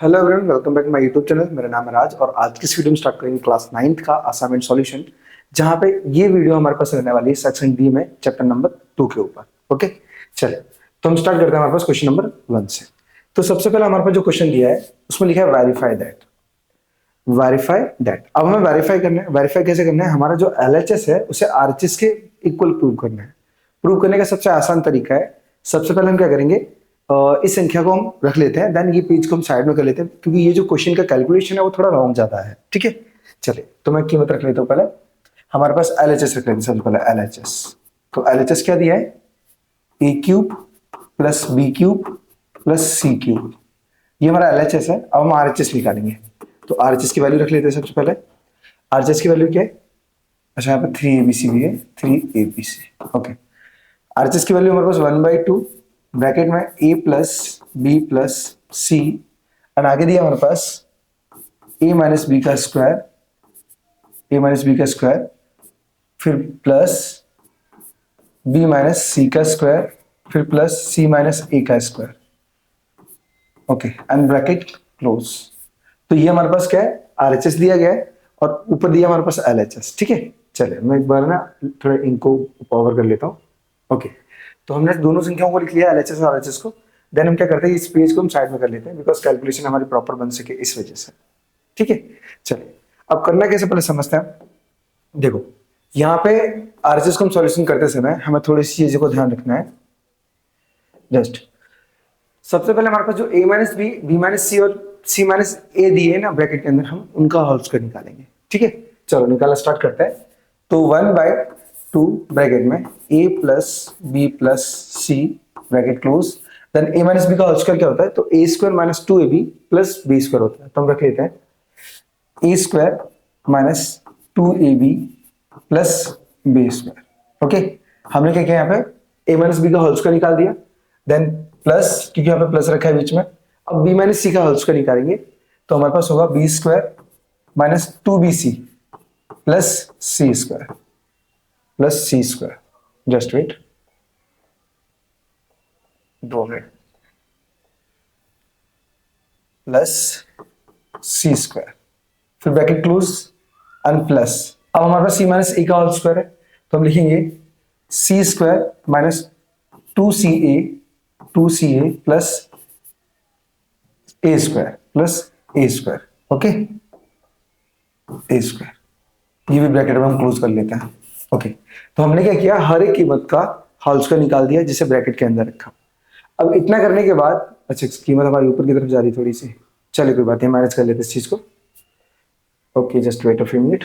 Hello everyone, welcome back my YouTube channel. मेरा नाम है राज और आज की इस वीडियो में स्टार्ट करेंगे क्लास 9th का असाइनमेंट सॉल्यूशन, जहां पे ये वीडियो हमारे पास रहने वाली है सेक्शन डी में चैप्टर नंबर 2 के ऊपर। ओके, चलिए तो हम स्टार्ट करते हैं हमारे पास क्वेश्चन नंबर 1 से। तो सबसे पहले हमारे पास जो क्वेश्चन दिया है उसमें लिखा है वेरीफाई दैट। वेरीफाई दैट, अब हमें वेरीफाई करना है। वेरीफाई कैसे करना है? हमारा जो एलएचएस है उसे आरएचएस के इक्वल प्रूव करना है। प्रूव करने का सबसे आसान तरीका है, सबसे पहले हम क्या करेंगे, इस संख्या को हम रख लेते हैं, देन ये पेज को हम साइड में कर लेते हैं, क्योंकि ये जो क्वेश्चन का कैलकुलेशन है वो थोड़ा लॉन्ग जाता है। ठीक है, चलिए तो मैं कीमत रख लेता हूँ। पहले हमारे पास एलएचएस रख लेते हैं। सबसे पहले एलएचएस, तो एलएचएस क्या दिया है? A cube plus B cube plus C cube, ये हमारा एलएचएस है। अब हम आरएचएस निकालेंगे, तो आरएचएस की वैल्यू रख लेते हैं। सबसे पहले आरएचएस की वैल्यू क्या है? अच्छा, यहाँ पर 3abc भी है, 3abc। ओके, आरएचएस की वैल्यू हमारे पास 1/2 ब्रैकेट में a प्लस बी प्लस सी, और आगे दिया हमारे पास a माइनस बी का स्क्वायर, फिर प्लस b माइनस सी का स्क्वायर, फिर प्लस c माइनस a का square. Okay, and bracket close. तो ये हमारे पास क्या है? आरएचएस दिया गया है और ऊपर दिया हमारे पास एलएचएस। ठीक है, चलिए मैं एक बार ना थोड़ा इनको पावर कर लेता हूँ। ओके, तो हमने दोनों संख्याओं को लिख लिया, एलएचएस और आरएचएस को। देन हम क्या करते हैं, इस पेज को हम साइड में कर लेते हैं, बिकॉज कैलकुलेशन हमारी प्रॉपर बन सके इस वजह से। ठीक है, चलिए अब करना कैसे पहले समझते हैं। देखो यहाँ पे आरएचएस को हम सॉल्यूशन करते समय हमें थोड़ी सी चीजों को ध्यान रखना है। जस्ट सबसे पहले हमारे पास जो a minus B, B minus C और c माइनस ए दिए ना ब्रैकेट के अंदर, हम उनका होल स्क्वायर निकालेंगे। ठीक है, चलो निकालना स्टार्ट करते हैं। तो 1/2 ब्रैकेट में a plus B plus c bracket close, then a minus b का होल स्क्वायर क्या होता है? तो a square minus 2ab plus b square होता है। तो हम रख लेते हैं a square minus 2ab plus b square. Okay, हमने क्या किया यहाँ पे? a माइनस बी का होल स्क्वायर निकाल दिया, देन प्लस, क्योंकि यहाँ पे प्लस रखा है बीच में। अब b माइनस सी का होल स्क्वायर निकालेंगे, तो हमारे पास होगा b square minus 2bc plus सी स्क्वायर प्लस सी square. Just wait 2 minute, plus सी स्क्वायर, फिर ब्रैकेट क्लोज एंड प्लस। अब हमारे पास c माइनस ए का होल स्क्वायर है, तो हम लिखेंगे सी स्क्वायर माइनस 2ca प्लस ए स्क्वायर प्लस ए स्क्वायर। ओके, ए स्क्वायर, ये भी ब्रैकेट में हम क्लोज कर लेते हैं। ओके, तो हमने क्या किया? हर एक कीमत का होल स्क्वायर निकाल दिया, जिसे ब्रैकेट के अंदर रखा। अब इतना करने के बाद, अच्छा कीमत हमारी ऊपर की तरफ जा रही थोड़ी सी, चलिए कोई बात नहीं, मैनेज कर लेते इस चीज को। Okay, just wait a few minute.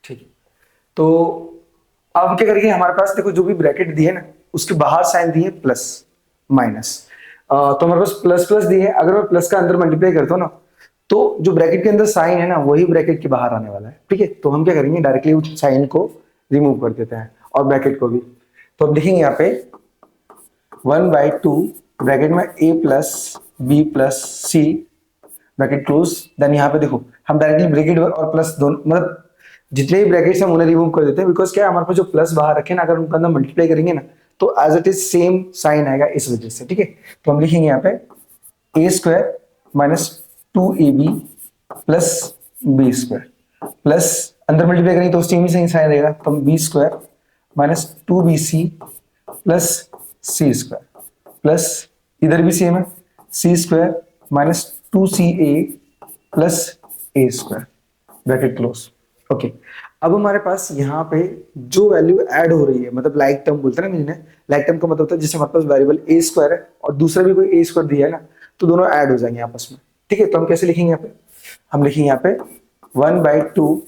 ठीक है, तो अब क्या करेंगे, हमारे पास देखो जो भी ब्रैकेट दी है ना, उसके बाहर साइन दिए प्लस माइनस। तो हमारे पास प्लस प्लस दिए है, अगर मैं प्लस का अंदर मल्टीप्लाई करता हूँ ना, तो जो ब्रैकेट के अंदर साइन है ना, वही ब्रैकेट के बाहर आने वाला है। ठीक है, तो हम क्या करेंगे, डायरेक्टली उस साइन को रिमूव कर देते हैं और ब्रैकेट को भी। तो अब लिखेंगे यहाँ पे 1/2 ब्रैकेट में a plus B plus c bracket close, then यहाँ पे देखो हम डायरेक्टली ब्रैकेट और प्लस दोनों, मतलब जितने भी ब्रैकेट्स हम उन्हें रिमूव कर देते हैं, बिकॉज क्या है, हमारे पास जो प्लस बाहर रखे ना, अगर उनका अंदर मल्टीप्लाई करेंगे ना, तो as it is same sign आएगा इस वजह से। ठीक है, तो हम लिखेंगे यहाँ पे a square minus 2ab plus B square plus, अंदर मल्टीप्लाई करेंगे तो सेम ही साइन रहेगा, तो हम b square minus 2bc plus सी स्क्वायर प्लस, इधर भी सेम है, c square minus 2ca plus a square bracket close. Okay, अब हमारे पास यहाँ पे जो वैल्यू ऐड हो रही है, मतलब लाइक टर्म बोलते हैं ना, मैंने लाइक टर्म का मतलब होता है जिससे हमारे पास वेरिएबल a स्क्वायर है और दूसरा भी कोई a स्क्वायर दिया है ना, तो दोनों ऐड हो जाएंगे आपस में। ठीक है, तो हम कैसे लिखेंगे यहाँ पे? हम लिखेंगे यहाँ पे 1/2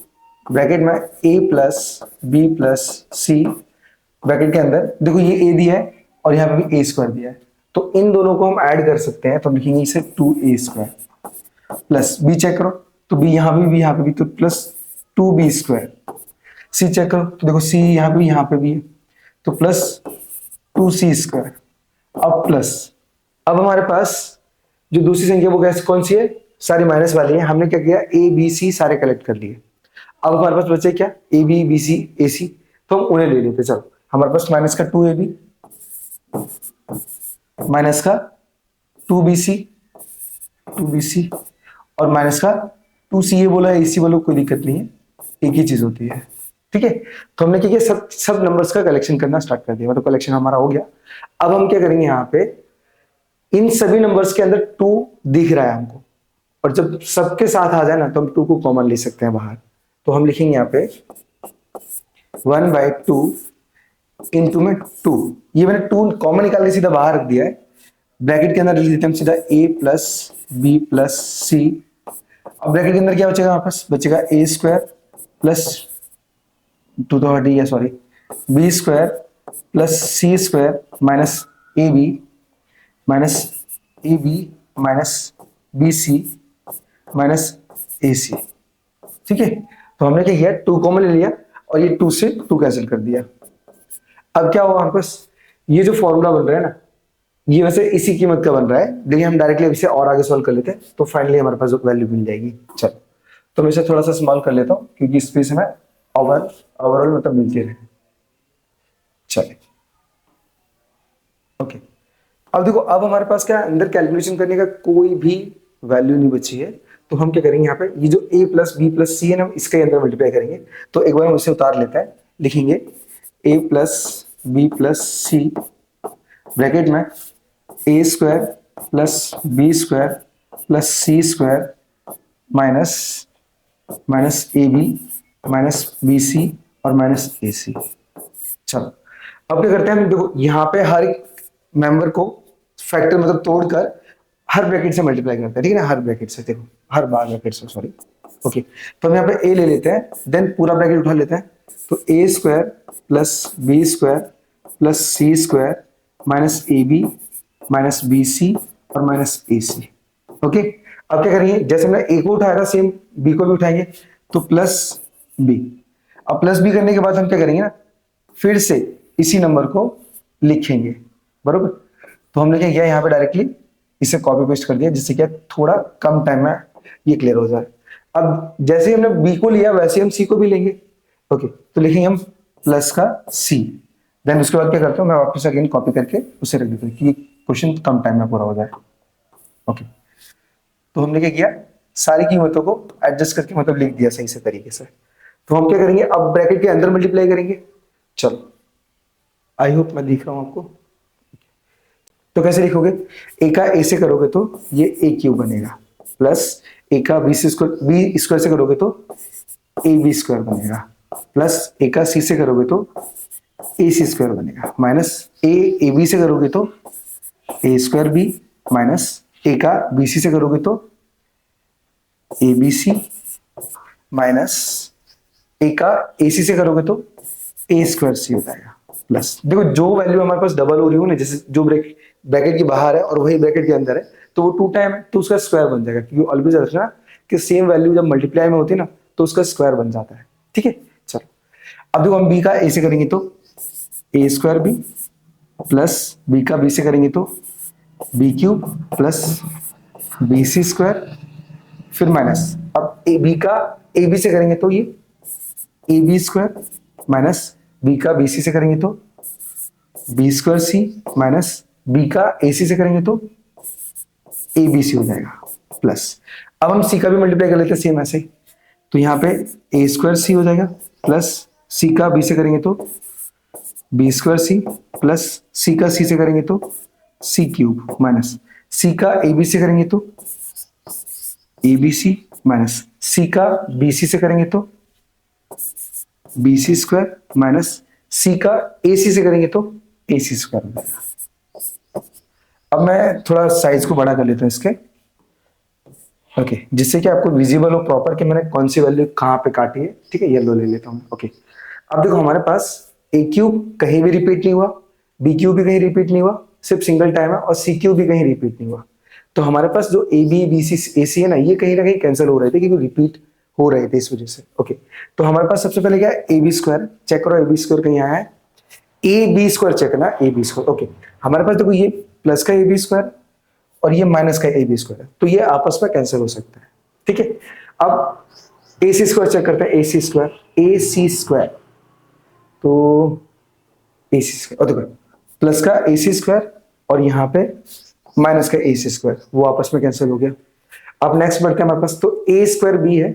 ब्रैकेट में a plus B plus c bracket के अंदर, देखो ये a दिया है और यहाँ पे भी a स्क्वायर दिया है, तो इन दोनों को हम ऐड कर सकते हैं। तो हम लिखेंगे इसे 2a square plus b, check करो तो b यहाँ पे भी तो plus 2b square, c check करो तो देखो c यहाँ पे भी है, तो प्लस 2c स्क्वायर। अब प्लस, अब हमारे पास जो दूसरी संख्या वो कैसे, कौन सी है? सारी माइनस वाली है। हमने क्या किया, a b c सारे कलेक्ट कर लिए। अब हमारे पास बचे क्या? a b b c a c, तो हम उन्हें ले लेते। चलो, हमारे पास माइनस का 2ab माइनस का 2bc और माइनस का 2c, ये बोला ac बोलो, कोई दिक्कत नहीं है, एक ही चीज होती है। ठीक है, तो हमने क्या किया, सब नंबर्स का कलेक्शन करना स्टार्ट कर दिया, मतलब कलेक्शन हमारा हो गया। अब हम क्या करेंगे, यहाँ पे इन सभी नंबर्स के अंदर 2 दिख रहा है हमको, और जब सबके साथ आ जाए ना तो हम 2 को कॉमन ले सकते हैं बाहर। तो हम लिखेंगे यहाँ पे 1/2 इंटू में 2, ये मैंने 2 कॉमन निकाल के सीधा बाहर रख दिया है। ब्रैकेट के अंदर लिख देते हैं हम सीधा a प्लस बी प्लस सी। अब ब्रैकेट के अंदर क्या बचेगा, हमारे पास बचेगा a स्क्वायर प्लस 2 तो हट गया, sorry, b square plus C square minus A B minus B C minus A C. ठीक है, तो हमने क्या किया, 2 कॉमन ले लिया और ये 2 से 2 कैंसिल कर दिया। अब क्या होगा हमारे पास, ये जो फॉर्मूला बन रहा है ना, ये वैसे इसी कीमत का बन रहा है, लेकिन हम डायरेक्टली इसे और आगे सॉल्व कर लेते हैं, तो फाइनली हमारे पास वैल्यू मिल जाएगी। चलो, तो मैं इसे थोड़ा सा स्मॉल कर लेता हूँ क्योंकि स्पेस में ओवरऑल मतलब मिलती रहे। चलिए, ओके, अब देखो, अब हमारे पास क्या अंदर कैलकुलेशन करने का कोई भी वैल्यू नहीं बची है, तो हम क्या करेंगे, यहाँ पे ये जो a प्लस बी प्लस सी है ना, इसके अंदर मल्टीप्लाई करेंगे। तो एक बार हम इसे उतार लेते हैं, लिखेंगे a plus B plus c bracket में a square plus B square plus C square minus A B minus B c और माइनस ए सी। चलो, अब क्या करते हैं हम, देखो यहाँ पे हर एक मेंबर को फैक्टर मतलब तोड़कर हर ब्रैकेट से मल्टीप्लाई करते हैं, ठीक है ना, हर ब्रैकेट से, देखो हर बार ब्रैकेट से, सॉरी, ओके। तो हम यहाँ पे a ले लेते हैं, देन पूरा ब्रैकेट उठा लेते हैं, तो a square plus B square plus C square minus A B minus B c और माइनस ए सी। ओके, अब क्या करेंगे, जैसे हमने a को उठाया था सेम b को भी उठाएंगे, तो प्लस b। अब प्लस b करने के बाद हम क्या करेंगे ना, फिर से इसी नंबर को लिखेंगे, बरोबर। तो हमने क्या किया, यहाँ पे डायरेक्टली इसे कॉपी पेस्ट कर दिया, जिससे क्या थोड़ा कम टाइम में ये क्लियर हो जाए। अब जैसे ही हमने b को लिया वैसे हम c को भी लेंगे। ओके, तो लिखेंगे हम प्लस का c, देन उसके बाद क्या करता हूँ मैं, वापस अगेन कॉपी करके उसे रख देता हूँ कि क्वेश्चन कम टाइम में पूरा हो जाए। ओके, तो हमने क्या किया, सारी कीमतों को एडजस्ट करके मतलब लिख दिया सही से तरीके से। तो हम क्या करेंगे, अब ब्रैकेट के अंदर मल्टीप्लाई करेंगे। चलो, आई होप मैं दिख रहा हूं आपको। तो कैसे लिखोगे, a का a से करोगे तो ये a क्यूब बनेगा, प्लस a का b स्क्वायर से करोगे तो ab स्क्वायर बनेगा, प्लस a का c से करोगे तो ac स्क्वायर बनेगा, माइनस a ab से करोगे तो a square b, minus a का bc से करोगे तो abc, माइनस a का ac से करोगे तो a स्क्वायर c हो जाएगा। प्लस देखो, जो वैल्यू हमारे पास डबल हो रही हो ना, जैसे जो ब्रैकेट के बाहर है और वही ब्रैकेट के अंदर है, तो वो 2 टाइम है तो उसका स्क्वायर बन जाएगा, क्योंकि ऑलवेज रखना कि सेम वैल्यू जब मल्टीप्लाई में होती है ना तो उसका स्क्वायर बन जाता है। ठीक है, चलो, अब देखो हम b का a से करेंगे तो a square b, plus b का b से करेंगे तो b cube plus b c square, फिर माइनस, अब b का ab से करेंगे तो ये ab स्क्वायर, माइनस b का bc से करेंगे तो b square c, minus b का ac से करेंगे तो abc हो जाएगा, प्लस अब हम c का भी मल्टीप्लाई कर लेते हैं सेम ऐसे, तो यहाँ पे a स्क्वायर c हो जाएगा, प्लस c का b से करेंगे तो b square c, plus c का c से करेंगे तो c क्यूब, माइनस c का ab से करेंगे तो abc, माइनस c का bc से करेंगे तो bc स्क्वायर, माइनस c का ac से करेंगे तो ac स्क्वायर हो जाएगा। अब मैं थोड़ा साइज को बड़ा कर लेता हूँ इसके, ओके, जिससे कि आपको विजिबल हो प्रॉपर कि मैंने कौन सी वैल्यू कहाँ पे काटी है। ठीक है, येलो ले लेता हूँ। ओके, अब देखो हमारे पास a क्यूब कहीं भी रिपीट नहीं हुआ, b क्यूब भी कहीं रिपीट नहीं हुआ, सिर्फ सिंगल टाइम है, और c क्यूब भी कहीं रिपीट नहीं हुआ। तो हमारे पास जो a b b c a c है ना, ये कहीं ना कहीं कैंसिल हो रहे थे क्योंकि रिपीट हो रहे थे इस वजह से। ओके, तो हमारे पास सबसे पहले क्या है, ए बी स्क्वायर चेक करो, ए बी स्क्वायर कहीं आया है, ए बी स्क्वायर चेक करना, ए बी स्क्वायर। ओके, हमारे पास देखो ये प्लस का ए बी स्क्वायर और ये माइनस का ए बी स्क्वायर है, तो ये आपस में कैंसिल हो सकता है। ठीक है, अब ए सी स्क्वायर चेक करते हैं, ए सी स्क्वायर, तो ए सी स्क्वायर, और देखो प्लस का ए सी स्क्वायर और यहाँ पे माइनस का ए सी स्क्वायर, वो आपस में कैंसिल हो गया। अब नेक्स्ट बढ़ते हैं हमारे पास, तो ए स्क्वायर बी है,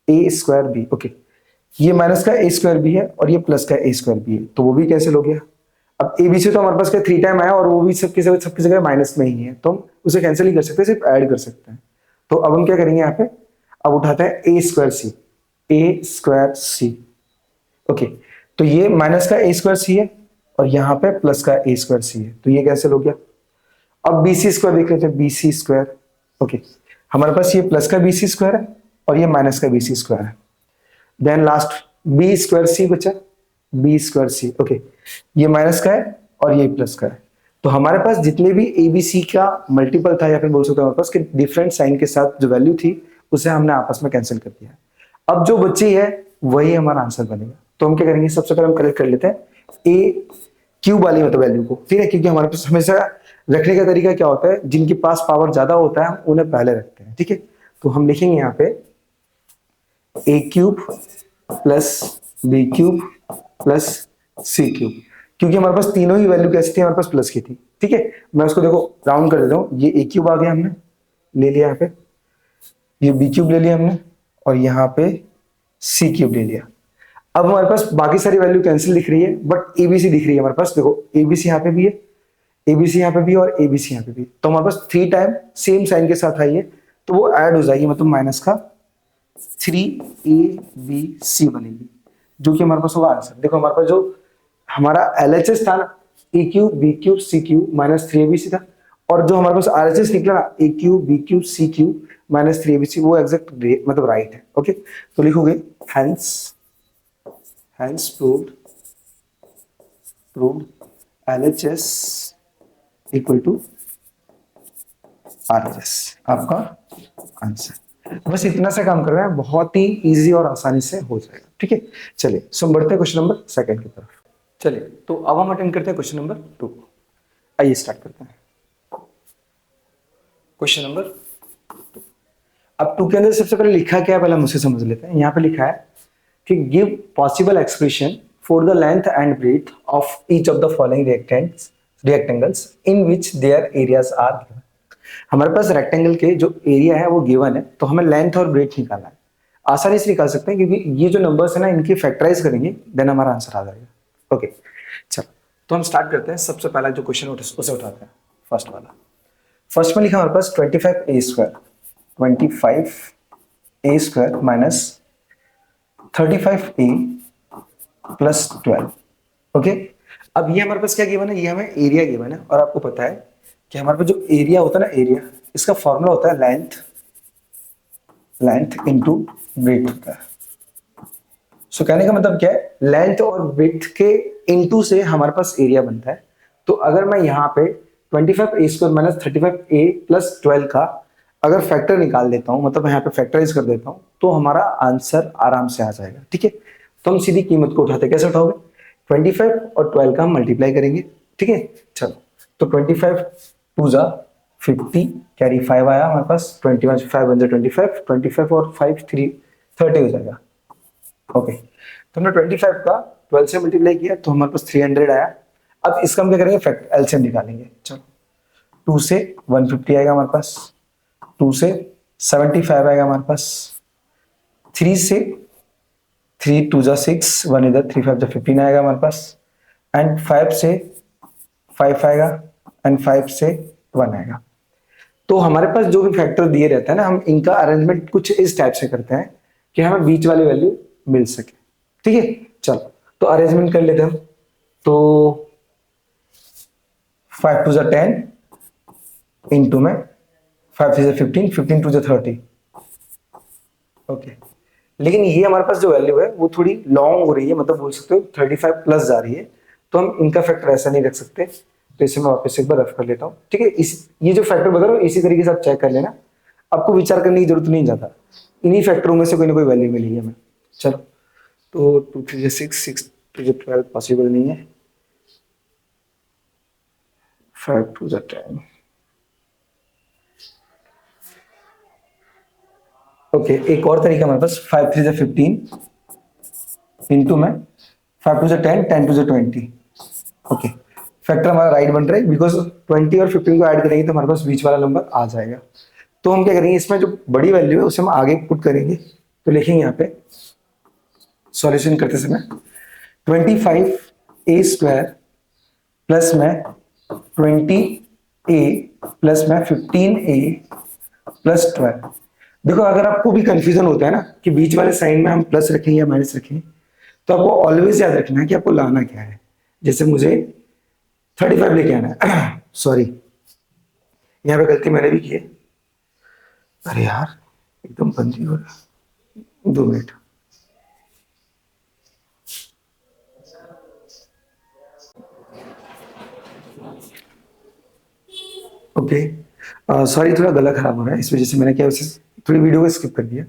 ए स्क्वायर बी, ओके, ये माइनस का ए स्क्वायर बी है और ये प्लस का ए स्क्वायर बी है, तो वो भी कैंसिल हो गया। अब ए बी से तो हमारे पास क्या 3 टाइम आया और वो भी सबकी जगह माइनस में ही है, तो हम उसे कैंसिल ही कर सकते हैं, सिर्फ ऐड कर सकते हैं। तो अब हम क्या करेंगे यहाँ पे, अब उठाते हैं ए स्क्वायर सी, ए स्क्वायर सी, ओके, तो ये माइनस का ए स्क्वायर सी है और यहाँ पे प्लस का ए स्क्वायर सी है, तो ये कैंसिल हो गया। अब बी सी स्क्वायर देख लेते हैं, बी सी स्क्वायर, ओके, हमारे पास ये प्लस का बी सी स्क्वायर है और ये माइनस का बी सी स्क्वायर है। देन लास्ट बी स्क्वायर सी बचा, बी स्क्वायर सी, ओके, ये माइनस का है और ये प्लस का है। तो हमारे पास जितने भी ए बी सी का मल्टीपल था, या फिर बोल सकते हैं हमारे पास कि डिफरेंट साइन के साथ जो वैल्यू थी उसे हमने आपस में कैंसिल कर दिया। अब जो बची है वही हमारा आंसर बनेगा। तो हम क्या करेंगे, सबसे पहले हम कलेक्ट कर लेते हैं ए क्यूब वाली मतलब वैल्यू को, ठीक है, क्योंकि हमारे पास हमेशा रखने का तरीका क्या होता है, जिनके पास पावर ज्यादा होता है हम उन्हें पहले रखते हैं, ठीक है। तो हम लिखेंगे यहाँ पे A cube plus B cube plus C cube, क्योंकि हमारे पास तीनों ही वैल्यू कैसी थी, हमारे पास प्लस की थी, ठीक है। मैं उसको देखो राउंड कर देता हूँ, ये ए क्यूब आ गया, हमने ले लिया यहाँ पे, ये बी क्यूब ले लिया हमने और यहाँ पे सी क्यूब ले लिया। अब हमारे पास बाकी सारी वैल्यू कैंसिल दिख रही है, बट एबीसी दिख रही है हमारे पास, देखो एबीसी यहाँ पे भी है, एबीसी यहाँ पे भी और एबीसी यहाँ पे भी, तो हमारे पास 3 टाइम सेम साइन के साथ आई है, तो वो ऐड हो जाएगी, मतलब माइनस का 3abc बनेगी, जो कि हमारे पास होगा आंसर। देखो हमारे पास जो हमारा एलएचएस था ना, ए cube B cube C cube minus 3abc था, और जो हमारे पास आरएचएस निकला ना, ए cube B cube C cube minus 3abc, वो एग्जैक्ट मतलब राइट है, ओके। तो लिखोगे hence proved LHS equal to RHS, आपका आंसर। बस इतना सा काम कर रहे हैं, बहुत ही इजी और आसानी से हो जाएगा, ठीक है। चलिए सो बढ़ते हैं क्वेश्चन नंबर 2 की तरफ। चलिए तो अब हम अटेंड करते हैं क्वेश्चन नंबर 2। आइए स्टार्ट करते हैं क्वेश्चन नंबर 2। अब 2 के अंदर सबसे पहले लिखा क्या है, पहले हम उसे समझ लेते हैं। यहाँ पे लिखा है कि give possible expression for the length and breadth of each of the following rectangles in which their areas are given. हमारे पास रेक्टेंगल के जो एरिया है वो गिवन है, तो हमें लेंथ और ब्रेथ निकालना है। आसानी से निकाल सकते हैं क्योंकि ये जो नंबर्स है ना, इनकी फैक्टराइज करेंगे, देन हमारा आंसर आ जाएगा, ओके। चलो तो हम स्टार्ट करते हैं। सबसे पहला जो क्वेश्चन उसे उठाते हैं, फर्स्ट वाला। फर्स्ट में लिखा हमारे पास 25a square minus 35a plus 12, okay. अब ये हमारे पास क्या गिवन है, ये हमें एरिया गिवन है, और आपको पता है कि हमारे पास जो एरिया होता है ना, एरिया, इसका फॉर्मूला होता है लेंथ इनटू ब्रेथ होता है। सो कहने का मतलब क्या है, लेंथ और ब्रेथ के इनटू से हमारे पास एरिया बनता है। तो अगर मैं यहाँ पे 25a square minus 35a plus 12 का अगर फैक्टर निकाल देता हूँ, मतलब यहाँ पे फैक्टराइज कर देता हूँ, तो हमारा आंसर आराम से आ जाएगा, ठीक है। तो हम सीधी कीमत को उठाते, कैसे उठाओगे, 25 और 12 का हम मल्टीप्लाई करेंगे, ठीक है। चलो तो 25 2 जा 50, कैरी 5 आया हमारे पास, 21 5 बन जाए 25 और 5 3 30 हो जाएगा, ओके। तो हमने 25 का 12 से मल्टीप्लाई किया तो हमारे पास 300 आया। अब इसका हम क्या करेंगे, फैक्ट एलसीएम निकालेंगे। चलो 2 से 150 आएगा हमारे पास, 2 से 75 आएगा हमारे पास, 3 से 3 2 जा 6, 1 इधर 3 5 जा 15 आएगा हमारे पास, एंड 5 से 5 आएगा, एंड 5 से 1 आएगा। तो हमारे पास जो भी फैक्टर दिए रहते हैं ना, हम इनका अरेंजमेंट कुछ इस टाइप से करते हैं कि हमें बीच वाली वैल्यू मिल सके, ठीक है। चलो तो अरेंजमेंट कर लेते हैं हम। तो 5 2 जा 10 इंटू में 5 3 जा 15, 15 2 जा 30, ओके। लेकिन ये हमारे पास जो वैल्यू है वो थोड़ी लॉन्ग हो रही है, मतलब बोल सकते हो 35 प्लस जा रही है, तो हम इनका फैक्टर ऐसा नहीं रख सकते। तो इसे मैं वापस एक बार रफ कर लेता हूँ, ठीक है। ये जो फैक्टर बता रहा हूँ इसी तरीके से आप चेक कर लेना, आपको विचार करने की जरूरत नहीं जाता, इन्हीं फैक्टरों में से कोई ना कोई वैल्यू मिलेगी हमें। चलो तो 2 3 6 6 2 12 पॉसिबल नहीं है, 5 2 10, ओके। एक और तरीका हमारे पास 5 3 15 इंटू में 5 2 10 10 2 20, ओके। फैक्टर हमारा राइट बन रहा है बिकॉज 20 और 15 को ऐड करेंगे तो हमारे पास बीच वाला नंबर आ जाएगा। तो हम क्या करेंगे, इसमें जो बड़ी वैल्यू है उसे हम आगे पुट करेंगे। तो लिखेंगे यहाँ पे सॉल्यूशन करते समय 25a² प्लस में 20a प्लस में 15a प्लस 12। देखो अगर आपको भी कंफ्यूजन होता है ना कि बीच वाले साइन में हम प्लस रखें या माइनस रखें, तो आपको ऑलवेज याद रखना है कि आपको लाना क्या है। जैसे मुझे 35 लेके आना है सॉरी, यहाँ पे गलती मैंने भी की है। अरे यार एकदम बंदी हो रहा, 2 मिनट। ओके सॉरी, थोड़ा गला खराब हो रहा है, इस वजह से मैंने क्या उसे थोड़ी वीडियो को स्किप कर दिया।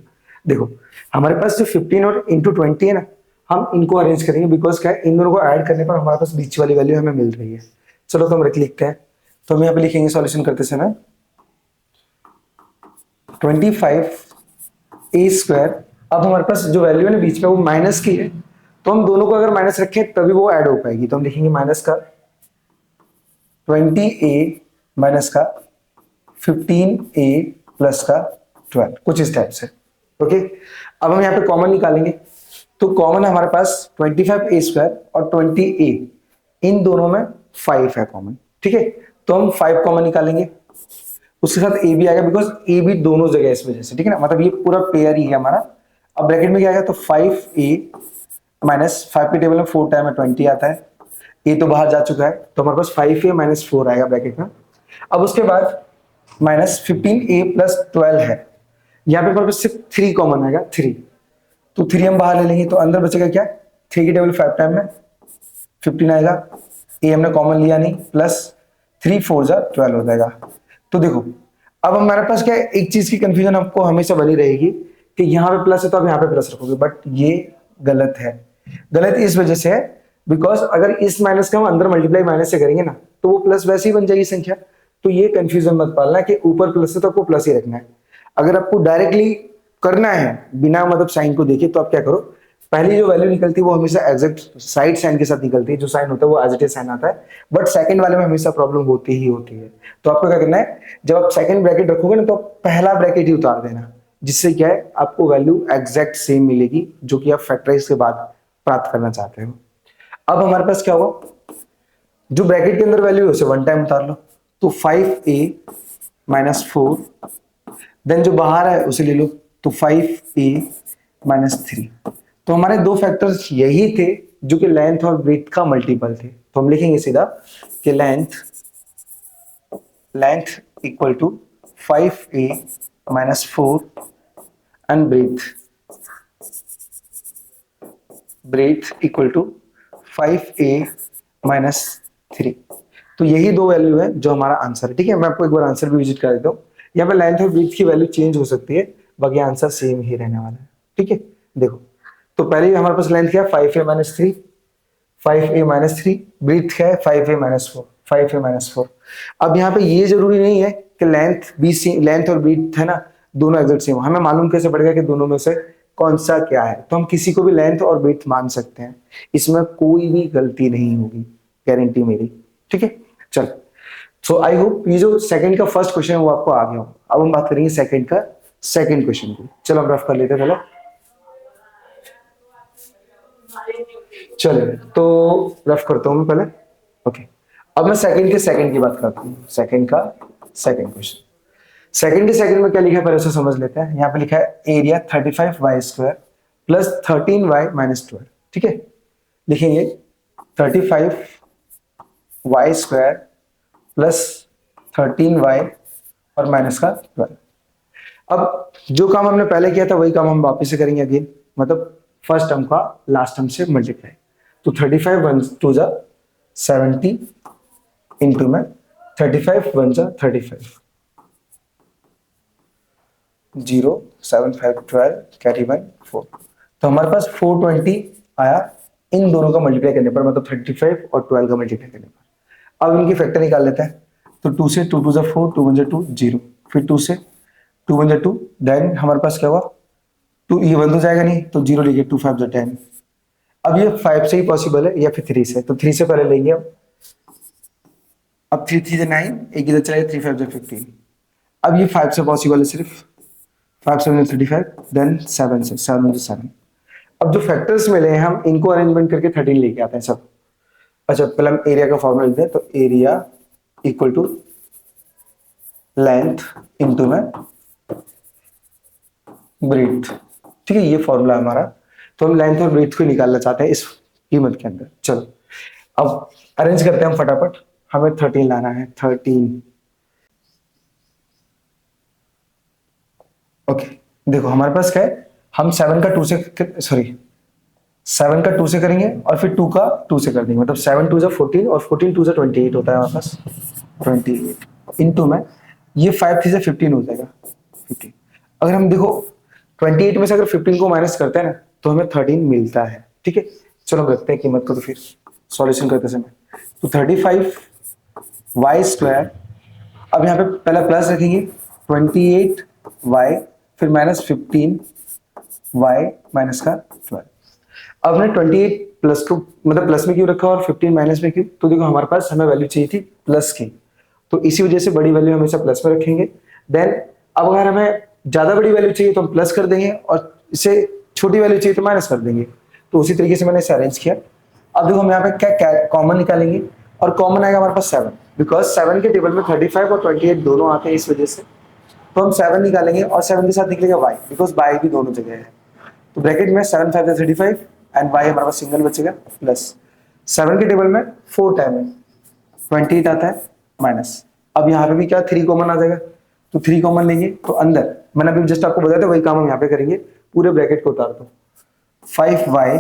देखो हमारे पास जो 15 और इंटू 20 है ना, हम इनको अरेंज करेंगे बिकॉज क्या है, इन दोनों को ऐड करने पर हमारे पास बीच वाली वैल्यू हमें मिल रही है। चलो तो हम रख लिखते हैं। तो हम यहाँ पे लिखेंगे सॉल्यूशन करते समय 25a²। अब हमारे पास जो वैल्यू है ना बीच में वो माइनस की है, तो हम दोनों को अगर माइनस रखें तभी वो ऐड हो पाएगी। तो हम लिखेंगे माइनस का 20a माइनस का 15a प्लस का 12, कुछ इस टाइप से। ओके अब हम यहाँ पे कॉमन निकालेंगे। तो कॉमन है हमारे पास 25a² और 20a, इन दोनों में 5 है कॉमन। ठीक है, तो हम 5 कॉमन निकालेंगे, उसके साथ a भी आएगा बिकॉज a भी दोनों जगह इस वजह से। ठीक है ना, मतलब ये पूरा पेयर ही है हमारा। अब ब्रैकेट में क्या आएगा, तो 5a माइनस 5 के टेबल में 4 टाइम 20 आता है, a तो बाहर जा चुका है, तो हमारे पास 5a माइनस 4 आएगा ब्रैकेट में। अब उसके बाद माइनस 15a प्लस 12 है, यहाँ पे हमारे पास सिर्फ 3 कॉमन आएगा, 3। तो 3 हम बाहर ले लेंगे, तो अंदर बचेगा क्या, 3 की टेबल 5 टाइम में 15 आएगा, a हमने कॉमन लिया नहीं, प्लस 3 4 जा 12 हो जाएगा। तो देखो अब हमारे पास क्या है, एक चीज की कंफ्यूजन आपको हमेशा बनी रहेगी कि यहाँ पे प्लस है तो आप यहाँ पे प्लस रखोगे, बट ये गलत है। गलत इस वजह से है बिकॉज अगर इस माइनस का हम अंदर मल्टीप्लाई माइनस से करेंगे ना, तो वो प्लस वैसे ही बन जाएगी संख्या। तो ये कंफ्यूजन मत पालना कि ऊपर प्लस है तो आपको प्लस ही रखना है। अगर आपको डायरेक्टली करना है बिना मतलब साइन को देखे, तो आप क्या करो, पहली जो वैल्यू निकलती है वो हमेशा एग्जैक्ट साइड साइन के साथ निकलती है, जो साइन होता है वो एज इट इज साइन आता है, बट सेकंड वाले में हमेशा प्रॉब्लम होती ही होती है। तो आपको क्या करना है, जब आप सेकंड ब्रैकेट रखोगे ना, तो आप पहला ब्रैकेट ही उतार देना, जिससे क्या है आपको वैल्यू एग्जैक्ट सेम मिलेगी जो कि आप फैक्टराइज के बाद प्राप्त करना चाहते हो। अब हमारे पास क्या हुआ, जो ब्रैकेट के अंदर वैल्यू है उसे 1 टाइम उतार लो, तो 5a माइनस 4, देन जो बाहर है उसे ले लो, तो 5a माइनस 3। तो हमारे दो फैक्टर्स यही थे जो कि लेंथ और ब्रेथ का मल्टीपल थे। तो हम लिखेंगे सीधा कि length equal to 5a minus 4 and breadth equal to 5a minus 3। तो यही दो वैल्यू है जो हमारा आंसर है। ठीक है, मैं आपको एक बार आंसर भी विजिट करा देता हूँ। यहाँ पे लेंथ और ब्रेथ की वैल्यू चेंज हो सकती है, बाकी आंसर सेम ही रहने वाला है। ठीक है, देखो तो पहले हमारे पास लेंथ क्या है 5a minus 3, 5a minus 3, breath क्या है 5a माइनस 4, 5a माइनस 4। अब यहाँ पे ये जरूरी नहीं है कि लेंथ और ब्रेथ है ना दोनों एग्जैक्ट सेम, हमें मालूम कैसे पड़ेगा कि दोनों में से कौन सा क्या है। तो हम किसी को भी लेंथ और ब्रेथ मान सकते हैं, इसमें कोई भी गलती नहीं होगी, गारंटी मेरी। ठीक है, चल सो आई होप ये जो सेकंड का फर्स्ट क्वेश्चन है वो आपको आ गया हो। अब हम बात करेंगे सेकंड का सेकंड क्वेश्चन की। चलो हम रफ कर लेते हैं पहले। चलिए तो रफ करता हूं मैं पहले। ओके, अब मैं सेकंड की बात करता हूँ। सेकंड का सेकंड क्वेश्चन, सेकंड के सेकंड में क्या लिखा है पहले उसे समझ लेते हैं। यहाँ पे लिखा है area 35y² plus 13y minus 12। ठीक है, लिखेंगे 35y² प्लस 13y और माइनस का 12। अब जो काम हमने पहले किया था वही काम हम वापस से करेंगे अगेन, मतलब फर्स्ट टर्म का लास्ट टर्म से मल्टीप्लाई। तो 35 1 2 जा 70 इंटू में 35 1 जा 35, 0 7 5 12 कैरी बाय 4। तो हमारे पास 420 आया इन दोनों का मल्टीप्लाई करने पर, मतलब 35 और 12 का मल्टीप्लाई करने पर। अब इनकी फैक्टर निकाल लेते हैं। तो 2 से 2 2 जा 4, 2 1 जा 2 0, फिर 2 से 2 1 जा 2, देन हमारे पास क्या हुआ 2, ये 1 तो जाएगा नहीं तो 0 लिखिए, 2 5 जा 10। अब ये 5 से ही पॉसिबल है या फिर 3 से, तो 3 से पहले लेंगे हम अब 3 3 9, एक इधर चला गया, 3 5 15। अब ये 5 से पॉसिबल है सिर्फ, 5 7 35, देन 7 से 7 7। अब जो फैक्टर्स मिले हैं हम इनको अरेंजमेंट करके 13 लेके आते हैं सब। अच्छा पहले हम एरिया का फॉर्मूला लिखते हैं, तो area equal to length into में ब्रीथ। ठीक है, ये फॉर्मूला हमारा। तो हम लेंथ और ब्रीथ को निकालना चाहते हैं इस कीमत के अंदर। चलो अब अरेंज करते हैं हम फटाफट। हमें 13 लाना है, 13। ओके देखो हमारे पास क्या है, हम 7 का 2 से, सॉरी 7 का 2 से करेंगे और फिर 2 का 2 से कर देंगे, मतलब 7 2 14 और 14 2 28 होता है हमारे पास 28 इंटू में ये 5 3 से 15 हो जाएगा 15। अगर हम देखो 28 में से अगर 15 को माइनस करते हैं ना तो हमें 13 मिलता है। ठीक है, चलो हम रखते हैं कीमत को, तो फिर सॉल्यूशन करते समय तो 35 वाई स्क्वायर, अब यहाँ पे पहला प्लस रखेंगे 28 वाई, फिर माइनस 15 वाई माइनस का 12। अब हमने 28 प्लस को मतलब प्लस में क्यों रखा और 15 माइनस में क्यों, तो देखो हमारे पास हमें वैल्यू चाहिए थी प्लस की, तो इसी वजह से बड़ी वैल्यू हमेशा प्लस में रखेंगे। देन अब अगर हमें ज्यादा बड़ी वैल्यू चाहिए तो हम प्लस कर देंगे और इसे छोटी वैल्यू चाहिए तो माइनस कर देंगे। तो उसी तरीके से मैंने इसे अरेंज किया। अब देखो हम यहाँ पे क्या कॉमन निकालेंगे, और कॉमन आएगा हमारे पास 7, बिकॉज 7 के टेबल में 35 और 28 दोनों आते हैं, इस वजह से तो हम 7 निकालेंगे और 7 के साथ निकलेगा y, बिकॉज y भी दोनों जगह है। तो ब्रैकेट में 7 5 35 एंड y हमारे पास सिंगल बचेगा, प्लस 7 के टेबल में 4 टाइम है 28 आता है माइनस। अब यहाँ पे भी क्या 3 कॉमन आ जाएगा, तो 3 कॉमन लेंगे तो अंदर मैंने अभी जस्ट आपको बताया था वही काम हम यहाँ पे करेंगे, पूरे ब्रैकेट को उतार दो 5y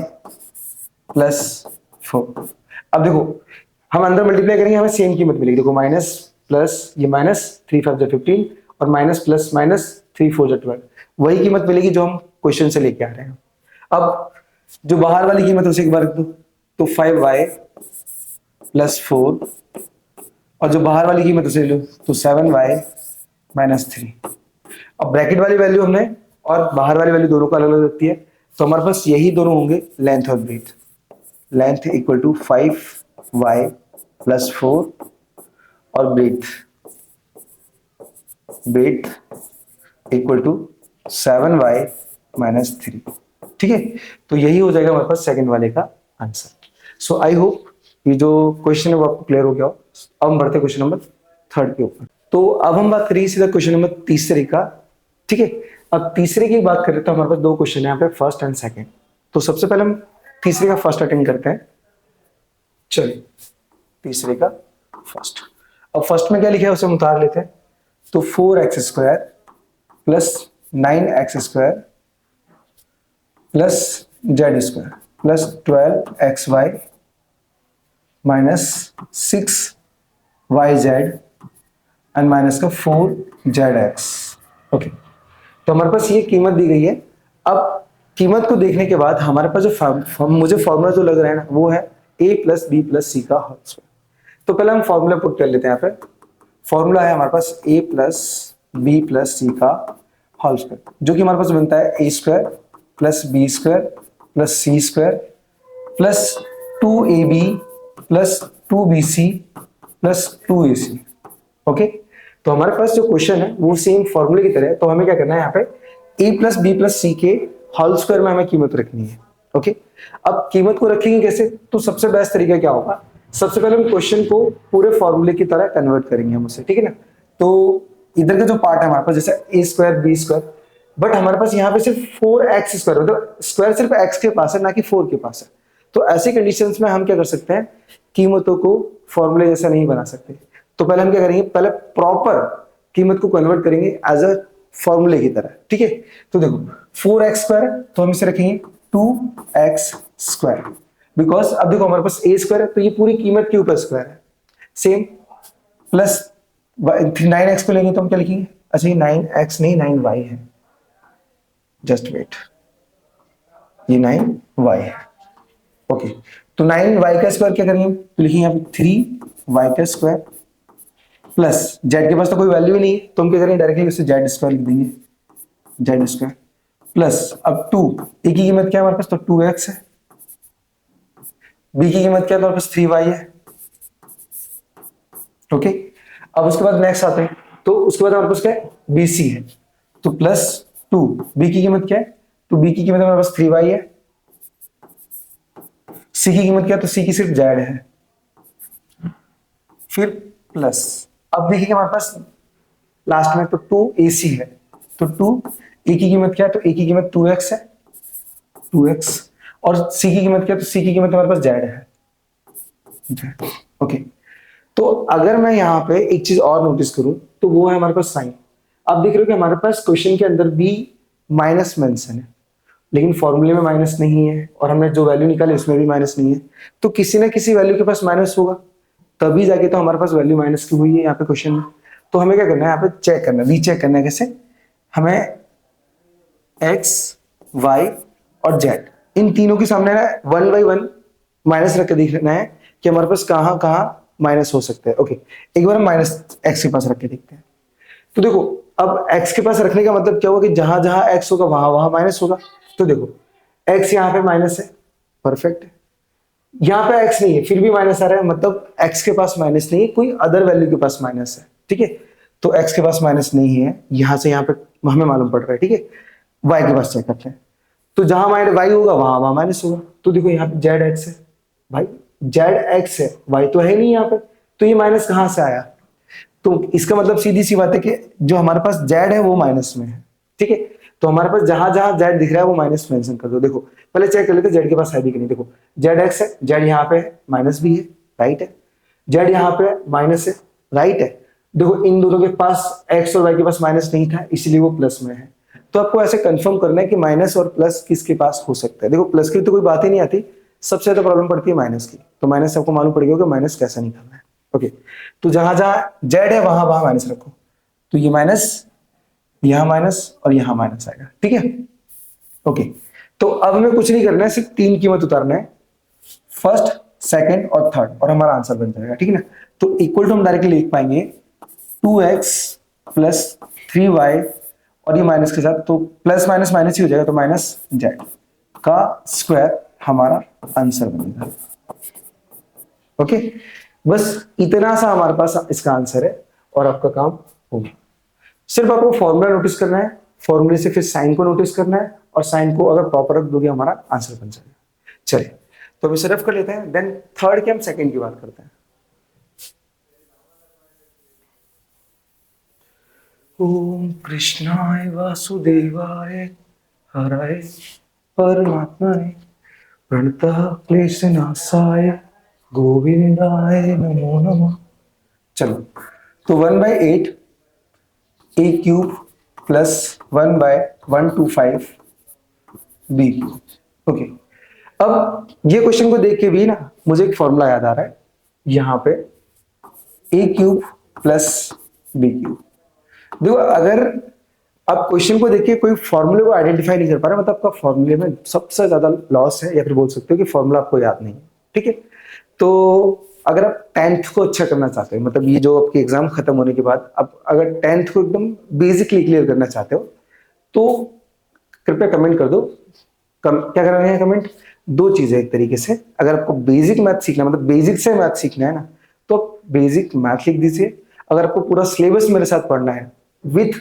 प्लस 4। अब देखो हम अंदर मल्टीप्लाई करेंगे हमें सेम कीमत मिलेगी, देखो माइनस प्लस ये माइनस 3 5 15 और माइनस प्लस माइनस 3 4 12, वही कीमत मिलेगी जो हम क्वेश्चन से लेके आ रहे हैं। अब जो बाहर वाली कीमत उसे एक बार रख दो, तो 5y प्लस 4 और जो बाहर वाली कीमत उसे लो तो 7y माइनस 3। अब ब्रैकेट वाली वैल्यू हमने और बाहर वाली वैल्यू दोनों को अलग अलग रखती है, तो हमारे पास यही दोनों होंगे लेंथ और breadth. Length equal to 5y plus 4 और breathe equal to 7y minus 3। ठीक है, तो यही हो जाएगा हमारे पास सेकंड वाले का आंसर। सो आई होप ये जो क्वेश्चन है वो आपको क्लियर हो गया हो। अब हम बढ़ते क्वेश्चन नंबर 3 के ऊपर। तो अब हम बात करेंगे सीधा क्वेश्चन नंबर 3 का। ठीक है, अब तीसरे की बात करें तो हमारे पास 2 क्वेश्चन है यहाँ पे, फर्स्ट एंड सेकंड। तो सबसे पहले हम तीसरे का फर्स्ट अटेंड करते हैं। चलिए तीसरे का फर्स्ट। अब फर्स्ट में क्या लिखा है उसे हम उतार लेते हैं, तो 4x square plus 9x square plus Z square plus 12xy minus 6yz and minus का 4zx। ओके, तो हमारे पास ये कीमत दी गई है। अब कीमत को देखने के बाद हमारे पास जो मुझे फॉर्मूला जो लग रहा है ना वो है a plus B plus C का होल स्क्वायर। तो पहले हम फॉर्मूला पुट कर लेते हैं। यहाँ पे फॉर्मूला है हमारे पास a plus B plus C का होल स्क्वायर, जो कि हमारे पास बनता है a square plus B square plus C square plus 2ab plus 2bc plus 2ac। Okay, तो हमारे पास जो क्वेश्चन है वो सेम फॉर्मूले की तरह है, तो हमें क्या करना है यहाँ पे a प्लस बी प्लस सी के होल स्क्वायर में हमें कीमत रखनी है। ओके, अब कीमत को रखेंगे कैसे, तो सबसे बेस्ट तरीका क्या होगा, सबसे पहले हम क्वेश्चन को पूरे फॉर्मूले की तरह कन्वर्ट करेंगे हम उसे। ठीक है ना, तो इधर का जो पार्ट है हमारे पास जैसे a square b square, but हमारे पास यहाँ पे सिर्फ 4x स्क्वायर, मतलब स्क्वायर सिर्फ x के पास है ना कि 4 के पास है। तो ऐसे कंडीशंस में हम क्या कर सकते हैं, कीमतों को फॉर्मूले जैसा नहीं बना सकते। तो पहले हम क्या करेंगे, पहले प्रॉपर कीमत को कन्वर्ट करेंगे एज अ फॉर्मूले की तरह। ठीक है, तो देखो 4x स्क्वायर तो हम इसे रखेंगे 2x स्क्वायर, बिकॉज अब देखो हमारे पास a स्क्वायर है तो ये पूरी कीमत के ऊपर स्क्वायर है। सेम प्लस 9x को लेंगे तो हम क्या लिखेंगे, अच्छा ये 9x नहीं 9y है, जस्ट वेट, ये 9y है। ओके, तो 9y का स्क्वायर क्या करेंगे, तो लिखेंगे यहाँ पे 3y का स्क्वायर प्लस z के पास तो कोई वैल्यू ही नहीं है तो हम क्या करेंगे डायरेक्टली उसे z स्क्वायर लिख देंगे, z स्क्वायर प्लस अब 2 a की कीमत क्या है हमारे पास, तो 2x है, b की कीमत क्या है हमारे पास 3y है, ओके, अब उसके बाद नेक्स्ट आते हैं, तो उसके बाद हमारे पास क्या है, बी सी है, तो प्लस 2, बी की कीमत क्या है, तो बी की कीमत हमारे पास 3y है, सी की कीमत क्या है, तो सी की सिर्फ जेड है, फिर प्लस, अब देखिए हमारे पास लास्ट में तो 2ac है, तो 2 ए की कीमत क्या है, तो ए की कीमत 2x है, 2x, और सी की कीमत क्या है, तो सी की कीमत हमारे पास जेड है। ओके, तो अगर मैं यहाँ पे एक चीज और नोटिस करूं तो वो है हमारे पास साइन। अब देख रहे हो कि हमारे पास क्वेश्चन के अंदर भी माइनस मेंशन है, लेकिन फॉर्मूले में माइनस नहीं है, और हमने जो वैल्यू निकाली उसमें भी माइनस नहीं है, तो किसी ना किसी वैल्यू के पास माइनस होगा, तभी जाके तो हमारे पास वैल्यू माइनस की हुई है यहाँ पे क्वेश्चन में। तो हमें क्या करना है, यहाँ पे चेक करना है, रीचेक करना है। कैसे? हमें एक्स, वाई और जेड, इन तीनों के सामने 1 by 1 माइनस रख के देखना है कि हमारे पास कहाँ कहाँ माइनस हो सकते हैं। ओके, एक बार हम माइनस एक्स के पास रख के देखते हैं। तो देखो, अब x के पास रखने का मतलब क्या होगा कि जहां जहां x होगा वहां वहां माइनस होगा। तो देखो, x यहाँ पे माइनस है, परफेक्ट है, यहाँ पे x नहीं है फिर भी माइनस आ रहा है, मतलब x के पास माइनस नहीं है, कोई अदर वैल्यू के पास माइनस है। ठीक है, तो x के पास माइनस नहीं है, यहां से यहाँ पे हमें मालूम पड़ रहा है। ठीक है, y के पास चेक करते हैं, तो जहां माइनस y होगा वहां वहां माइनस होगा। तो देखो यहाँ पे जेड एक्स है, भाई जेड एक्स है, y तो है नहीं यहाँ पे, तो ये माइनस कहां से आया? तो इसका मतलब सीधी सी बात है कि जो हमारे पास जेड है वो माइनस में है। ठीक है, तो हमारे पास जहां जहां जेड दिख रहा है वो माइनस मेंशन कर दो। देखो पहले चेक कर लेते जेड के पास है भी कि नहीं। देखो जेड एक्स है, जेड यहाँ पे माइनस भी है, राइट है, जेड यहाँ पे माइनस है, राइट है। देखो इन दोनों के पास एक्स और वाई के पास माइनस नहीं था, इसलिए वो प्लस में है। तो आपको ऐसे कंफर्म करना है कि माइनस और प्लस किसके पास हो सकता है। देखो प्लस की तो कोई बात ही नहीं आती, सबसे ज्यादा प्रॉब्लम पड़ती है माइनस की। तो माइनस आपको मालूम पड़ गया कि माइनस कैसा निकालना है। ओके, तो जहां जहां जेड है वहां वहां माइनस रखो, तो ये माइनस, यहां माइनस और यहां माइनस आएगा। ठीक है, ओके, तो अब हमें कुछ नहीं करना है, सिर्फ 3 कीमत उतारना है, फर्स्ट, सेकंड और थर्ड, और हमारा आंसर बन जाएगा। ठीक है ना, तो इक्वल टू हम डायरेक्टली लिख पाएंगे 2x प्लस 3y, और ये माइनस के साथ तो प्लस माइनस माइनस ही हो जाएगा, तो माइनस जेड का स्क्वायर हमारा आंसर बनेगा। ओके, बस इतना सा हमारे पास इसका आंसर है, और आपका काम हो गया। सिर्फ आपको फॉर्मूला नोटिस करना है, फॉर्मूले से फिर साइन को नोटिस करना है, और साइन को अगर प्रॉपर रख दोगे हमारा आंसर बन जाएगा। चलिए, तो अभी सिर्फ कर लेते हैं, देन थर्ड के हम सेकंड की बात करते हैं। ओम कृष्णाय वासुदेवाय हराय परमात्माय प्रणतः क्लेशनाशाय गोविंदाय नमो नमः। चलो, तो 1/8 a cube plus 1/125 b। Okay, अब ये क्वेश्चन को देख के भी ना मुझे एक फॉर्मूला याद आ रहा है, यहां पे a cube plus b cube. देखो अगर आप क्वेश्चन को देख के कोई फॉर्मूले को आइडेंटिफाई नहीं कर पा रहे, मतलब आपका फॉर्मूले में सबसे ज्यादा लॉस है, या फिर बोल सकते हो कि फॉर्मूला आपको याद नहीं है। ठीक है, तो अगर आप 10th को अच्छा करना चाहते हो, मतलब ये जो आपके एग्जाम खत्म होने के बाद आप अगर 10th को एकदम बेसिकली क्लियर करना चाहते हो, तो कृपया कमेंट कर दो। क्या करना है कमेंट? 2 चीजें एक तरीके से, अगर आपको बेसिक मैथ सीखना, मतलब बेसिक से मैथ सीखना है ना, तो आप बेसिक मैथ लिख दीजिए। अगर आपको पूरा सिलेबस मेरे साथ पढ़ना है विथ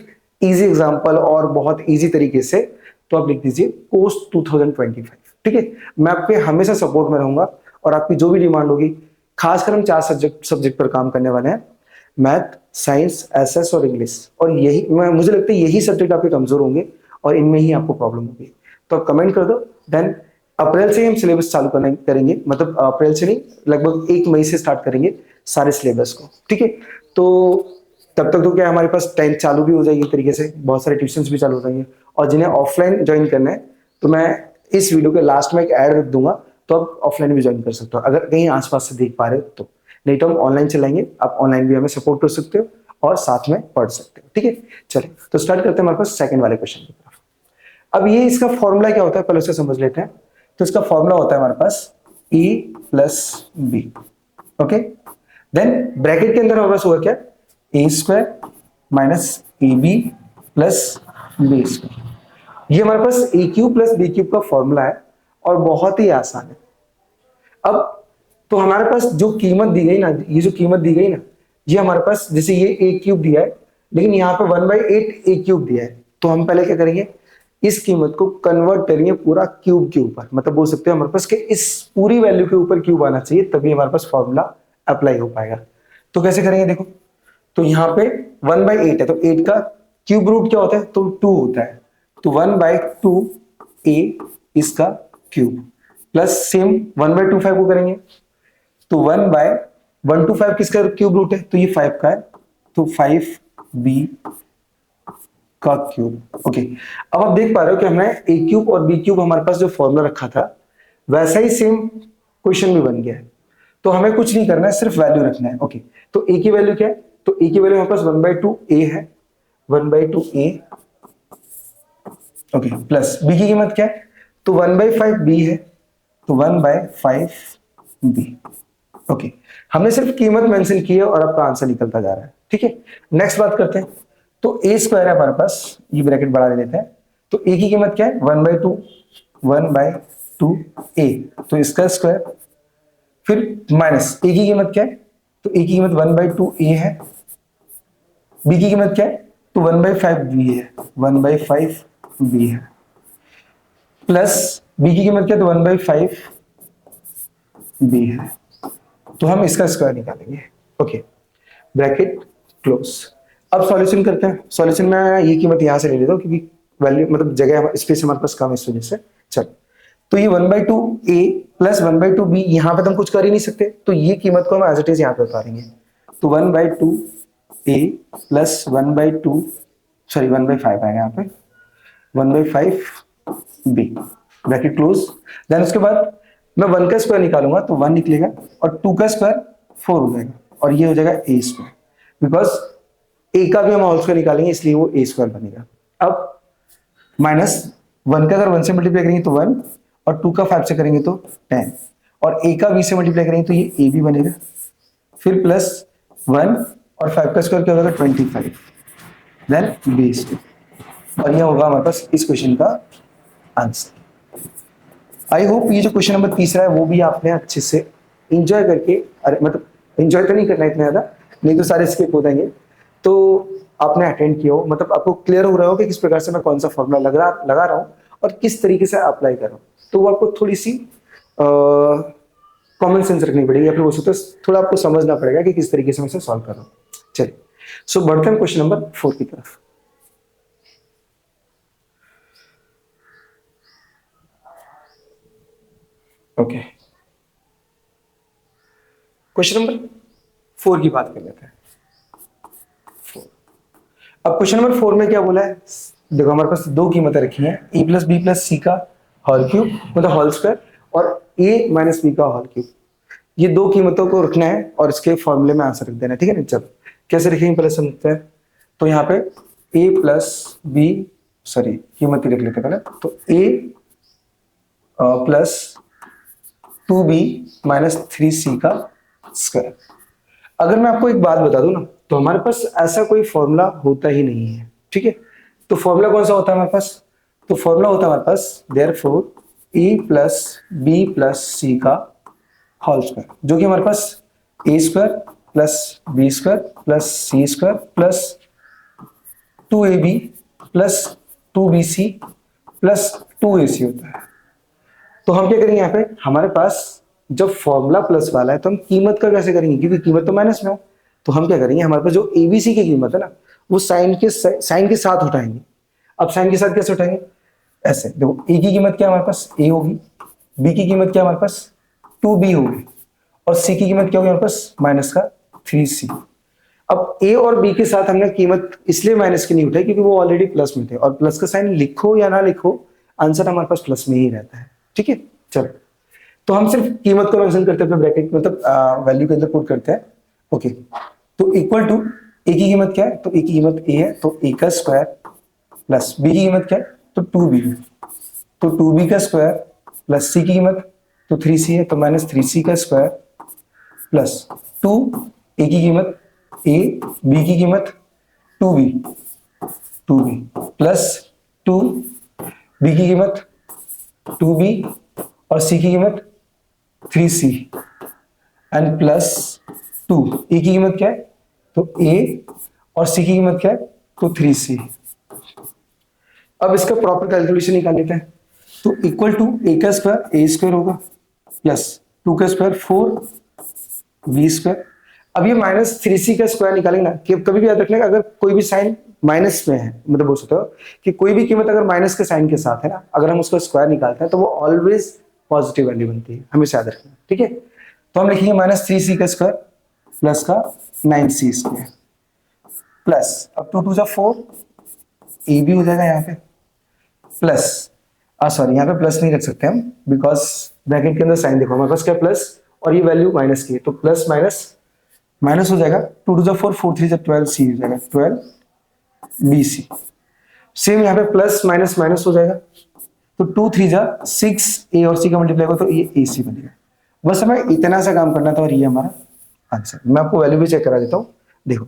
इजी एग्जाम्पल और बहुत इजी तरीके से, तो आप लिख दीजिए कोर्स 2025। ठीक है, मैं आपके हमेशा सपोर्ट में रहूंगा, और आपकी जो भी डिमांड होगी, खासकर हम 4 सब्जेक्ट पर काम करने वाले हैं, मैथ, साइंस, एसएस और इंग्लिश, और यही मुझे लगता है यही सब्जेक्ट आपके कमजोर होंगे और इनमें ही आपको प्रॉब्लम होगी। तो आप कमेंट कर दो, देन अप्रैल से ही हम सिलेबस चालू करेंगे, मतलब अप्रैल से नहीं, लगभग 1 मई से स्टार्ट करेंगे सारे सिलेबस को। ठीक है, तो तब तक तो क्या हमारे पास 10th चालू भी हो जाएगी तरीके से, बहुत सारे ट्यूशंस भी चालू हो जाएंगे, और जिन्हें ऑफलाइन ज्वाइन करना है तो मैं इस वीडियो के लास्ट में एक ऐड रख दूंगा, तो आप ऑफलाइन भी ज्वाइन कर सकते हो अगर कहीं आसपास से देख पा रहे हो तो। नहीं तो हम ऑनलाइन चलाएंगे, आप ऑनलाइन भी हमें सपोर्ट कर सकते हो और साथ में पढ़ सकते हो। ठीक है, चलिए तो स्टार्ट करते हैं हमारे पास सेकंड वाले क्वेश्चन की तरफ। अब ये इसका फॉर्मूला क्या होता है पहले उसे समझ लेते हैं। तो इसका फॉर्मूला होता है हमारे पास a plus b. Okay, then bracket के अंदर हमारे पास होगा क्या, a square minus A b plus B square. ये हमारे पास a cube plus B cube का फॉर्मूला है, और बहुत ही आसान है। अब तो हमारे पास जो कीमत दी गई ना, ये जो कीमत दी गई ना, ये हमारे पास जैसे ये ए क्यूब दिया है, लेकिन यहाँ पे 1/8 ए क्यूब दिया है, तो हम पहले क्या करेंगे, इस कीमत को कन्वर्ट करेंगे पूरा क्यूब के ऊपर, मतलब बोल सकते हैं हमारे पास कि इस पूरी वैल्यू के ऊपर क्यूब आना चाहिए, तभी हमारे पास फॉर्मूला अप्लाई हो पाएगा। तो कैसे करेंगे देखो, तो यहाँ पे 1/8 है, तो 8 का क्यूब रूट क्या होता है, तो 2 होता है, तो 1/2 ए इसका क्यूब, प्लस सेम 1/25 को करेंगे, तो 1/125 किसका क्यूब रूट है, तो ये 5 का है, तो 5b का क्यूब। ओके, अब आप देख पा रहे हो कि हमने ए क्यूब और बी क्यूब हमारे पास जो फॉर्मूला रखा था वैसा ही सेम क्वेश्चन भी बन गया है, तो हमें कुछ नहीं करना है, सिर्फ वैल्यू रखना है। ओके, तो ए की वैल्यू क्या है, तो ए की वैल्यू हमारे पास 1/2 ए है, 1/2 ए, ओके, प्लस बी की कीमत क्या है, तो 1/5 बी है, तो 1/5 बी। ओके, हमने सिर्फ कीमत मेंशन की है और आपका आंसर निकलता जा रहा है। ठीक है, नेक्स्ट बात करते हैं, तो ए स्क्वायर है हमारे पास, ये ब्रैकेट बढ़ा देते हैं, तो ए की कीमत क्या है, 1/2 ए, तो इसका स्क्वायर, फिर माइनस ए की कीमत क्या है, तो ए की कीमत 1/2 ए है, बी की कीमत क्या है, तो 1/5 बी है, 1/5 बी है, प्लस बी की कीमत क्या है, तो 1/5 बी है, तो हम इसका स्क्वायर निकालेंगे। Okay, bracket close. अब सॉल्यूशन करते हैं, सॉल्यूशन में ये कीमत यहां से ले लेता हूं क्योंकि वैल्यू मतलब जगह स्पेस हमारे पास कम है इस वजह से। चल, तो ये 1/2 ए प्लस 1/2 बी, यहां पे तो हम कुछ कर ही नहीं सकते, तो ये कीमत को हम एज इट इज यहां पे उतारेंगे, तो 1/2 ए प्लस 1/2 सॉरी 1/5 आएगा यहाँ पे, 1/5 बी, ब्रैकेट क्लोज। देन उसके बाद मैं 1 का स्क्वायर निकालूंगा, तो 1 निकलेगा, और 2 का स्क्वायर 4 हो जाएगा, और ये हो जाएगा ए स्क्वायर, बिकॉज ए का भी हम होल स्क्वायर निकालेंगे इसलिए वो ए स्क्वायर बनेगा। अब माइनस 1 का अगर 1 से मल्टीप्लाई करेंगे तो 1, और 2 का 5 से करेंगे तो 10, और ए का बी से मल्टीप्लाई करेंगे तो ये ए भी बनेगा, फिर प्लस 1 और 5 का स्क्वायर क्या होगा 25, देन बी स्क्वायर, और यह होगा हमारे पास इस क्वेश्चन का आंसर। आई होप ये जो क्वेश्चन नंबर तीसरा है वो भी आपने अच्छे से इंजॉय करके, अरे मतलब इंजॉय तो नहीं करना इतना ज्यादा, नहीं तो सारे स्किप हो जाएंगे, तो आपने अटेंड किया हो, मतलब आपको क्लियर हो रहा हो कि किस प्रकार से मैं कौन सा फॉर्मूला लगा रहा हूँ और किस तरीके से अप्लाई कर रहा हूँ, तो वो आपको थोड़ी सी कॉमन सेंस रखनी पड़ेगी, या फिर वो तो थोड़ा आपको समझना पड़ेगा कि किस तरीके से मैं इसे सॉल्व कर रहा हूँ। चलिए, सो बढ़ते हैं क्वेश्चन नंबर 4 की तरफ। ओके, क्वेश्चन नंबर 4 की बात कर लेते हैं। अब क्वेश्चन नंबर 4 में क्या बोला है, देखो हमारे पास दो कीमतें रखी हैं, ए प्लस बी प्लस सी का होल क्यूब मतलब होल स्क्वायर, और ए माइनस बी का होल क्यूब, ये दो कीमतों को रखना है और इसके फॉर्मूले में आंसर रख देना है। ठीक है ना, चलो कैसे रखेंगे पहले समझते हैं। तो यहाँ पे ए प्लस बी, सॉरी कीमत ही रख लेते हैं पहले, तो ए प्लस 2b माइनस 3c का स्क्वायर। अगर मैं आपको एक बात बता दूं ना, तो हमारे पास ऐसा कोई फॉर्मूला होता ही नहीं है। ठीक है, तो फॉर्मूला कौन सा होता है हमारे पास, तो फॉर्मूला होता है हमारे पास therefore A plus B plus C का होल स्क्वायर, जो कि हमारे पास A square plus B square plus C square plus 2ab plus 2bc plus 2ac होता है। तो हम क्या करेंगे, यहाँ पे हमारे पास जब फॉर्मूला प्लस वाला है तो हम कीमत का कैसे करेंगे, क्योंकि कीमत तो माइनस में है, तो हम क्या करेंगे, हमारे पास जो एबीसी की कीमत है ना, वो साइन के साथ उठाएंगे। अब साइन के साथ कैसे उठाएंगे, ऐसे देखो, ए की कीमत क्या हमारे पास ए होगी, बी की कीमत क्या हमारे पास 2b होगी, और सी की कीमत क्या होगी हमारे पास माइनस का 3c। अब ए और बी के साथ हमने कीमत इसलिए माइनस की नहीं उठाई क्योंकि वो ऑलरेडी प्लस में थे, और प्लस का साइन लिखो या ना लिखो आंसर हमारे पास प्लस में ही रहता है। ठीक है, चलो तो हम सिर्फ कीमत को मेंशन करते हैं, ब्रैकेट मतलब वैल्यू के अंदर पुट करते हैं। ओके, तो इक्वल टू ए की कीमत क्या है, तो ए की कीमत ए है, तो ए का स्क्वायर प्लस बी की कीमत क्या है, तो 2b है, तो 2b का स्क्वायर प्लस सी की कीमत तो 3c है, तो माइनस 3c का स्क्वायर प्लस 2 ए की कीमत ए, बी की कीमत 2b प्लस 2 बी की कीमत 2b और सी की कीमत 3c एंड प्लस 2 ए की कीमत क्या है तो a और c की कीमत क्या है, तो 3c। अब इसका प्रॉपर कैलकुलेशन निकाल लेते हैं। तो इक्वल टू a का स्क्वायर a स्क्वायर होगा प्लस 2 का स्क्वायर 4b स्क्वायर। अब ये -3c का स्क्वायर निकालेंगे ना, कि कभी भी याद रखना अगर कोई भी साइन माइनस में है, मतलब बोल सकते हो कि कोई भी कीमत अगर माइनस के साइन के साथ है ना, अगर हम उसका स्क्वायर निकालते हैं तो वो ऑलवेज पॉजिटिव वैल्यू बनती है, हमेशा याद रखना, ठीक है। तो हम लिखेंगे -3c का स्क्वायर प्लस का 9c स्क्वायर प्लस, अब 2 2 4 a भी हो जाएगा यहाँ पे, प्लस सॉरी यहाँ पे प्लस नहीं रख सकते हम, बिकॉज ब्रैकेट के अंदर साइन देखो हमारे पास क्या प्लस और ये वैल्यू माइनस की है, तो प्लस माइनस माइनस हो जाएगा। 2 2 4 4 3 12 c हो जाएगा, 12 bc। सेम यहाँ पे प्लस माइनस माइनस हो जाएगा, तो 2 3 6 a और c का मल्टीप्लाई होगा तो ये ac बनेगा। बस हमें इतना सा काम करना था और ये हमारा आंसर। मैं आपको वैल्यू भी चेक करा देता हूँ, देखो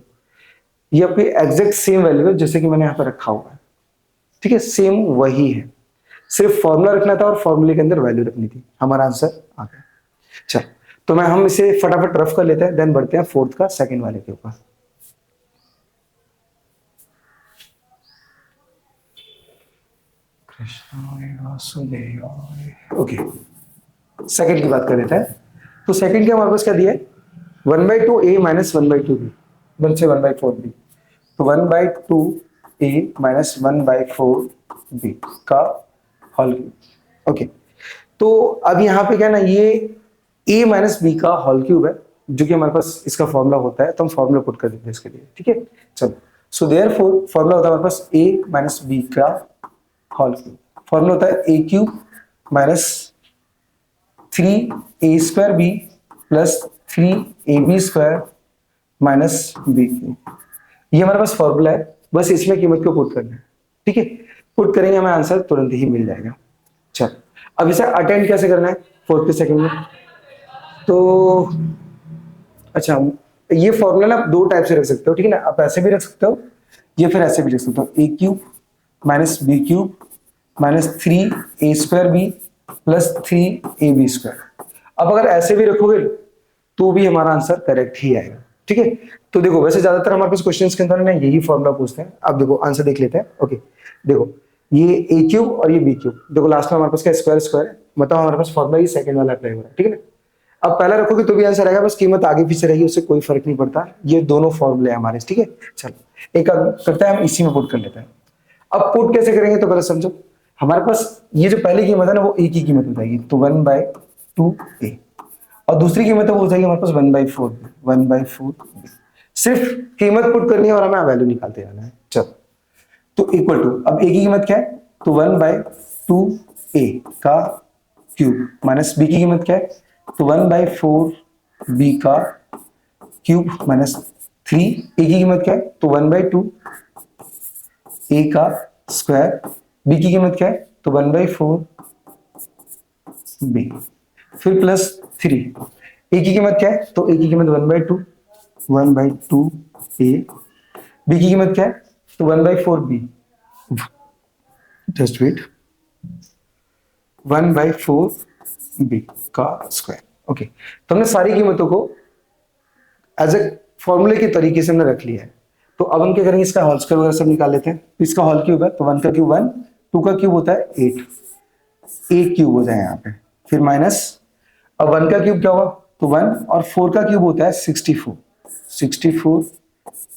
ये आपकी एग्जैक्ट सेम वैल्यू है जैसे कि मैंने यहाँ पे रखा हुआ है, ठीक है, सेम वही है, सिर्फ फॉर्मूला रखना था और फॉर्मूले के अंदर वैल्यू रखनी थी, हमारा आंसर आ गया। चल तो मैं हम इसे फटाफट रफ कर लेते हैं, देन बढ़ते हैं फोर्थ का सेकंड वाले के ऊपर। ओके, सेकंड की बात कर लेते हैं। तो सेकंड के हमारे पास क्या दिया है, 1/2 a माइनस 1/2 b, 1 से 1/4 b, तो 1/2 a माइनस 1/4 b का होल क्यूब। ओके, तो अब यहाँ पे क्या ना, ये a माइनस बी का होल क्यूब है, जो कि हमारे पास इसका फॉर्मूला होता है, तो हम फॉर्मूला पुट कर देते हैं इसके लिए, ठीक है। चलो, सो देयरफॉर फॉर्मूला होता है हमारे पास a माइनस बी का होल क्यूब। फॉर्मूला होता है a cube minus 3a square b plus 3ab square minus b cube. ये हमारे पास फॉर्मूला है, बस इसमें कीमत को पुट करना है, ठीक है। पुट करेंगे हमें आंसर तुरंत ही मिल जाएगा। चल अब इसे अटेंड कैसे करना है फोर्थ के सेकंड में, तो अच्छा ये फॉर्मूला ना दो टाइप से रख सकते हो, ठीक है ना, आप ऐसे भी रख सकते हो या फिर ऐसे भी रख सकते हो, a cube minus b cube minus 3a square b plus 3ab square. अब अगर ऐसे भी रखोगे तो भी हमारा आंसर करेक्ट ही आएगा, ठीक है। तो देखो वैसे ज्यादातर हमारे पास क्वेश्चंस के अंदर ना यही फॉर्मूला पूछते हैं। अब देखो आंसर देख लेते हैं। ओके देखो ये a क्यूब और ये b क्यूब, देखो लास्ट में हमारे पास क्या स्क्वायर स्क्वायर है, मतलब हमारे पास फॉर्मूला ये सेकंड वाला अप्लाई हो रहा है, ठीक है ना। अब पहला रखोगे तो भी आंसर आएगा, बस कीमत आगे पीछे रहेगी, उससे कोई फर्क नहीं पड़ता, ये दोनों फॉर्मूले हैं हमारे, ठीक है। चलो एक करते हैं हम इसी में पुट कर लेते हैं। अब पुट कैसे करेंगे तो पहले समझो, हमारे पास ये जो पहली कीमत है ना वो a की कीमत हो जाएगी, तो 1/2a, और दूसरी कीमत है वो हो जाएगी हमारे पास 1/4b। सिर्फ कीमत पुट करनी है और हमें वैल्यू निकालते जाना है। चलो तो इक्वल टू, अब a की कीमत क्या है, तो 1/2a का क्यूब माइनस b की कीमत क्या है, तो 1/4b का क्यूब माइनस 3a की कीमत क्या है, तो 1/2a का स्क्वायर, b की कीमत क्या है, तो 1/4b, फिर प्लस 3, a की कीमत क्या है, तो a की कीमत 1/2a, b की कीमत क्या है, तो 1/4b, जस्ट वेट, 1/4b का स्क्वायर। ओके, तो हमने सारी कीमतों को एज ए फॉर्मूले के तरीके से हमने रख लिया है। तो अब हम क्या करेंगे, इसका होल स्क्वायर वगैरह सब निकाल लेते हैं। तो इसका होल क्यूब है तो 1 का क्यूब 1, 2 का क्यूब होता है 8, a क्यूब हो जाए यहाँ पे, फिर माइनस, अब 1 का क्यूब क्या होगा, तो 1, और 4 का क्यूब होता है 64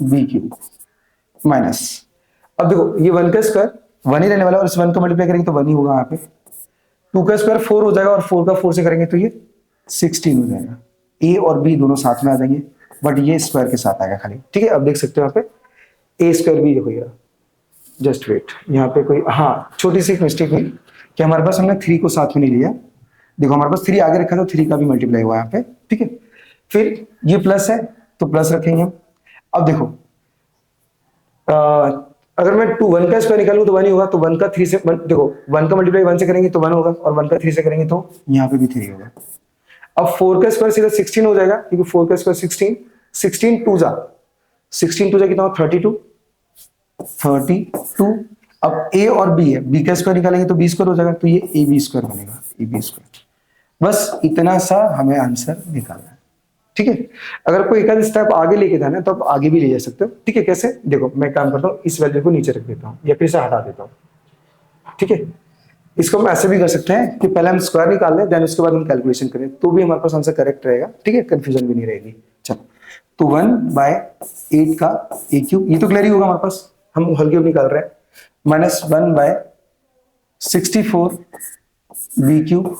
b क्यूब माइनस, अब देखो ये 1 का स्क्वायर 1 ही रहने वाला है और इस 1 को मल्टीप्लाई करेंगे तो 1 ही होगा यहाँ पे, 2 का स्क्वायर 4 हो जाएगा और 4 का 4 से करेंगे तो ये 16 हो जाएगा। a और b दोनों साथ में आ जाएंगे, बट ये स्क्वायर के साथ आएगा खाली, ठीक है। अब देख सकते हो यहाँ पे a स्क्वायर भी देखो, ये जस्ट वेट, यहाँ पे कोई हाँ छोटी सी एक मिस्टेक हुई कि हमारे पास हमने 3 को साथ में नहीं लिया, देखो हमारे पास 3 आगे रखा तो 3 का भी मल्टीप्लाई हुआ यहाँ पे, ठीक है। फिर ये प्लस है तो प्लस रखेंगे हम। अब देखो अगर मैं 1 का स्क्वायर निकालूं तो 1 ही होगा, तो 1 का 3 से देखो 1 का मल्टीप्लाई 1 से करेंगे तो 1 होगा, और 1 का 3 से करेंगे तो यहाँ पे भी 3 होगा। अब 4 का स्क्वायर सीधा 16 हो जाएगा, क्योंकि 4 का स्क्वायर 16 2 जा कितना हो, 32। अब a और b है, b का स्क्वायर निकालेंगे तो b स्क्वायर हो जाएगा, तो ये ab स्क्वायर बनेगा, ab स्क्वायर। बस इतना सा हमें आंसर निकालना है, ठीक है। अगर आपको एक आध स्टेप आगे लेके जाना है तो आप आगे भी ले जा सकते हो, ठीक है। कैसे, देखो मैं काम करता हूँ, इस वैल्यू को नीचे रख देता हूँ या फिर इसे हटा देता हूँ, ठीक है। इसको हम ऐसे भी कर सकते हैं कि पहले हम स्क्वायर निकाल लें, देन उसके बाद हम कैलकुलेशन करें, तो भी हमारे पास आंसर करेक्ट रहेगा, ठीक है, कंफ्यूजन भी नहीं रहेगी। चलो, तो 1/8 का ए क्यूब, ये तो क्लियर ही होगा हमारे पास, हम होल क्यूब निकाल रहे हैं, माइनस 1/64 बी क्यूब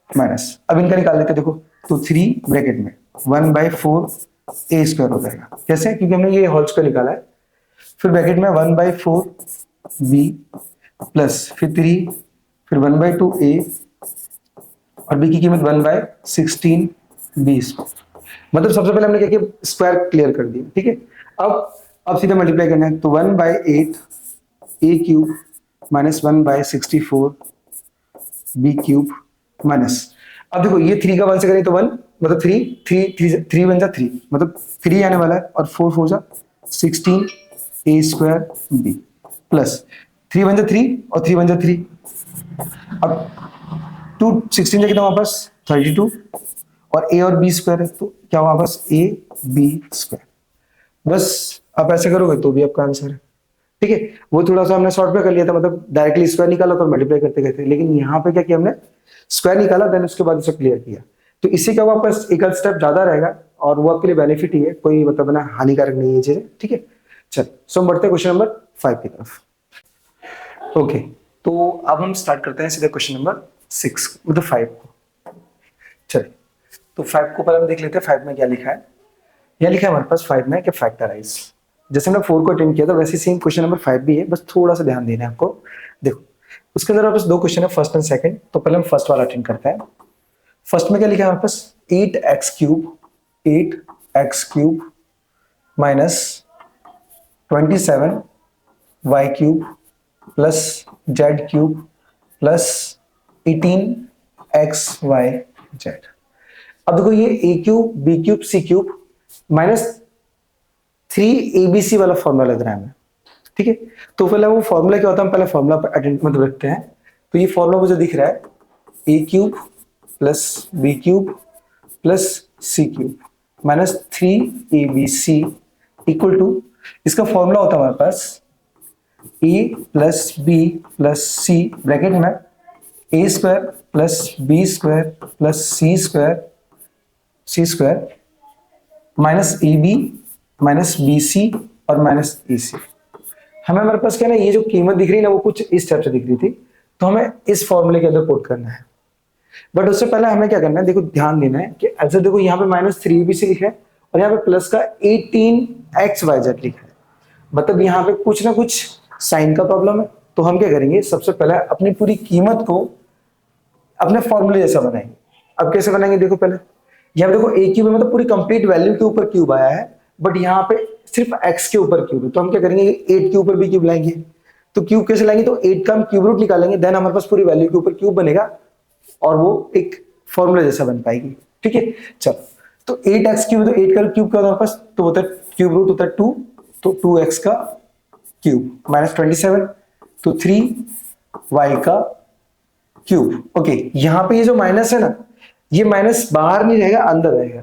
माइनस, अब इनका निकाल लेते हैं, देखो तो 3 ब्रैकेट में 1/4 ए स्क्वायर हो जाएगा। कैसे, क्योंकि हमने ये होल स्क्वायर निकाला है। फिर ब्रैकेट में 1/4 बी प्लस फिर 3, फिर 1/2 ए और बी की कीमत 1/16 बी स्क्वायर। मतलब सबसे पहले हमने क्या किया, स्क्वायर क्लियर कर दिया, ठीक है। अब सीधे मल्टीप्लाई करना है, तो 1/8 A cube minus 1/64 B cube minus, अब देखो ये 3 का 1 से करें तो 1, मतलब 3 बन जा 3, मतलब 3 आने वाला है, और 4 4 जा 16 ए स्क्वायर बी प्लस 3 बन जा 3 और 3 बन जा 3, अब 2 16 कितना वापस 32, और ए और बी स्क्वायर है तो क्या वापस ए बी स्क्वायर। बस आप ऐसे करोगे तो भी आपका आंसर है, ठीक है। वो थोड़ा सा हमने शॉर्ट में कर लिया था, मतलब डायरेक्टली स्क्वायर निकाला तो मल्टीप्लाई करते करते, लेकिन यहाँ पे क्या किया हमने, स्क्वायर निकाला देन उसके बाद इसे क्लियर किया, तो इससे क्या हुआ, आपका एक आध स्टेप ज्यादा रहेगा और वो आपके लिए बेनिफिट ही है, कोई मतलब ना हानिकारक नहीं है चीजें, ठीक है। चल, सो हम बढ़ते हैं क्वेश्चन नंबर 5 की तरफ। ओके, तो अब हम स्टार्ट करते हैं सीधा क्वेश्चन नंबर 6 मतलब 5 को। चलिए, तो 5 को पहले हम देख लेते हैं 5 में क्या लिखा है। यह लिखा है हमारे पास 5 में कि फैक्टराइज, जैसे हमने 4 को अटेंड किया था वैसे सेम क्वेश्चन नंबर 5 भी है, बस थोड़ा सा ध्यान देना है आपको। देखो उसके अंदर आपके पास 2 क्वेश्चन है, फर्स्ट एंड सेकंड, तो पहले हम फर्स्ट वाला अटेंड करते हैं। फर्स्ट में क्या लिखा है हमारे पास, 8x³ minus 27y³ plus z³ plus 18xyz। अब देखो ये a³ b³ c³ minus 3abc वाला फॉर्मूला लग रहा है हमें, ठीक है। तो पहले वो फॉर्मूला क्या होता है, हम पहले फॉर्मूला पर अटेंड मतलब रखते हैं। तो ये फॉर्मूला मुझे दिख रहा है a³ plus b³ plus c³ minus 3abc equal to, इसका फॉर्मूला होता है हमारे पास a plus B plus c bracket में a square plus B square plus C square minus A B minus B c और माइनस ए सी। हमें हमारे पास क्या ना, ये जो कीमत दिख रही है ना वो कुछ इस टाइप से दिख रही थी, तो हमें इस फॉर्मूले के अंदर पुट करना है। बट उससे पहले हमें क्या करना है, देखो ध्यान देना है कि ऐसे देखो यहाँ पे माइनस 3abc लिखा है और यहाँ पे प्लस का 18xyz लिखा है, मतलब यहाँ पे कुछ ना कुछ साइन का प्रॉब्लम है। तो हम क्या करेंगे, सबसे पहले अपनी पूरी कीमत को अपने फॉर्मूले जैसा बनाएंगे। अब कैसे बनाएंगे, देखो पहले यहाँ पे देखो a क्यूब मतलब पूरी कंप्लीट वैल्यू के ऊपर क्यूब आया है, बट यहाँ पे सिर्फ x के ऊपर क्यूब है, तो हम क्या करेंगे 8 के ऊपर भी क्यूब लाएंगे। तो क्यूब कैसे लाएंगे, तो 8 का हम क्यूब रूट निकालेंगे, देन हमारे पास पूरी वैल्यू के ऊपर क्यूब बनेगा और वो एक फॉर्मूला जैसा बन पाएगी, ठीक है। चलो, तो 8x³ तो 8 का क्यूब क्या होता है हमारे पास, तो होता है क्यूब रूट होता है 2, तो 2x का क्यूब माइनस 27, तो 3y का क्यूब। ओके, यहाँ पे ये जो माइनस है ना, ये माइनस बाहर नहीं रहेगा, अंदर रहेगा।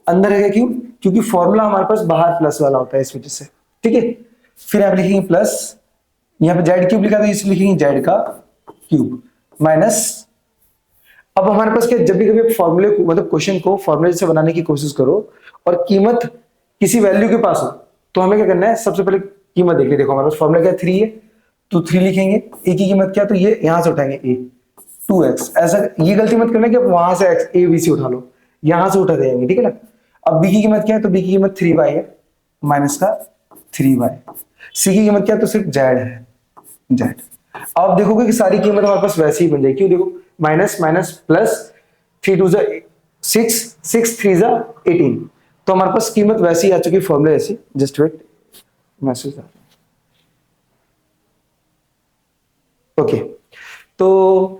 अंदर रहेगा क्यों, क्योंकि फॉर्मूला हमारे पास बाहर प्लस वाला होता है, इस वजह से, ठीक है। फिर आप लिखेंगे प्लस, यहाँ पे z³ लिखा तो इसलिए लिखेंगे z का क्यूब माइनस। अब हमारे पास क्या, जब भी कभी फॉर्मूले को मतलब क्वेश्चन को फॉर्मूले से बनाने की कोशिश करो और कीमत किसी वैल्यू के पास हो, तो हमें क्या करना है, सबसे पहले कीमत देख ली। देखो हमारे पास फॉर्मूला क्या 3 है, तो 3 लिखेंगे, a की कीमत क्या, तो ये यहां से उठाएंगे a 2x। ऐसा ये गलती मत करना कि आप वहां से x a b c उठा लो, यहां से उठा देंगे, ठीक है ना। अब b की कीमत क्या है, तो b की कीमत 3y है माइनस का 3y। c की कीमत क्या है, तो सिर्फ z है, z। अब देखोगे कि सारी कीमत हमारे पास वैसे ही बन जाएगी, क्यों, देखो माइनस माइनस प्लस 3 2 6 6 3 18, तो हमारे पास कीमत वैसी ही आ चुकी है, फॉर्मूला ऐसी। जस्ट वेट, मैसेज आ रहा है। ओके, तो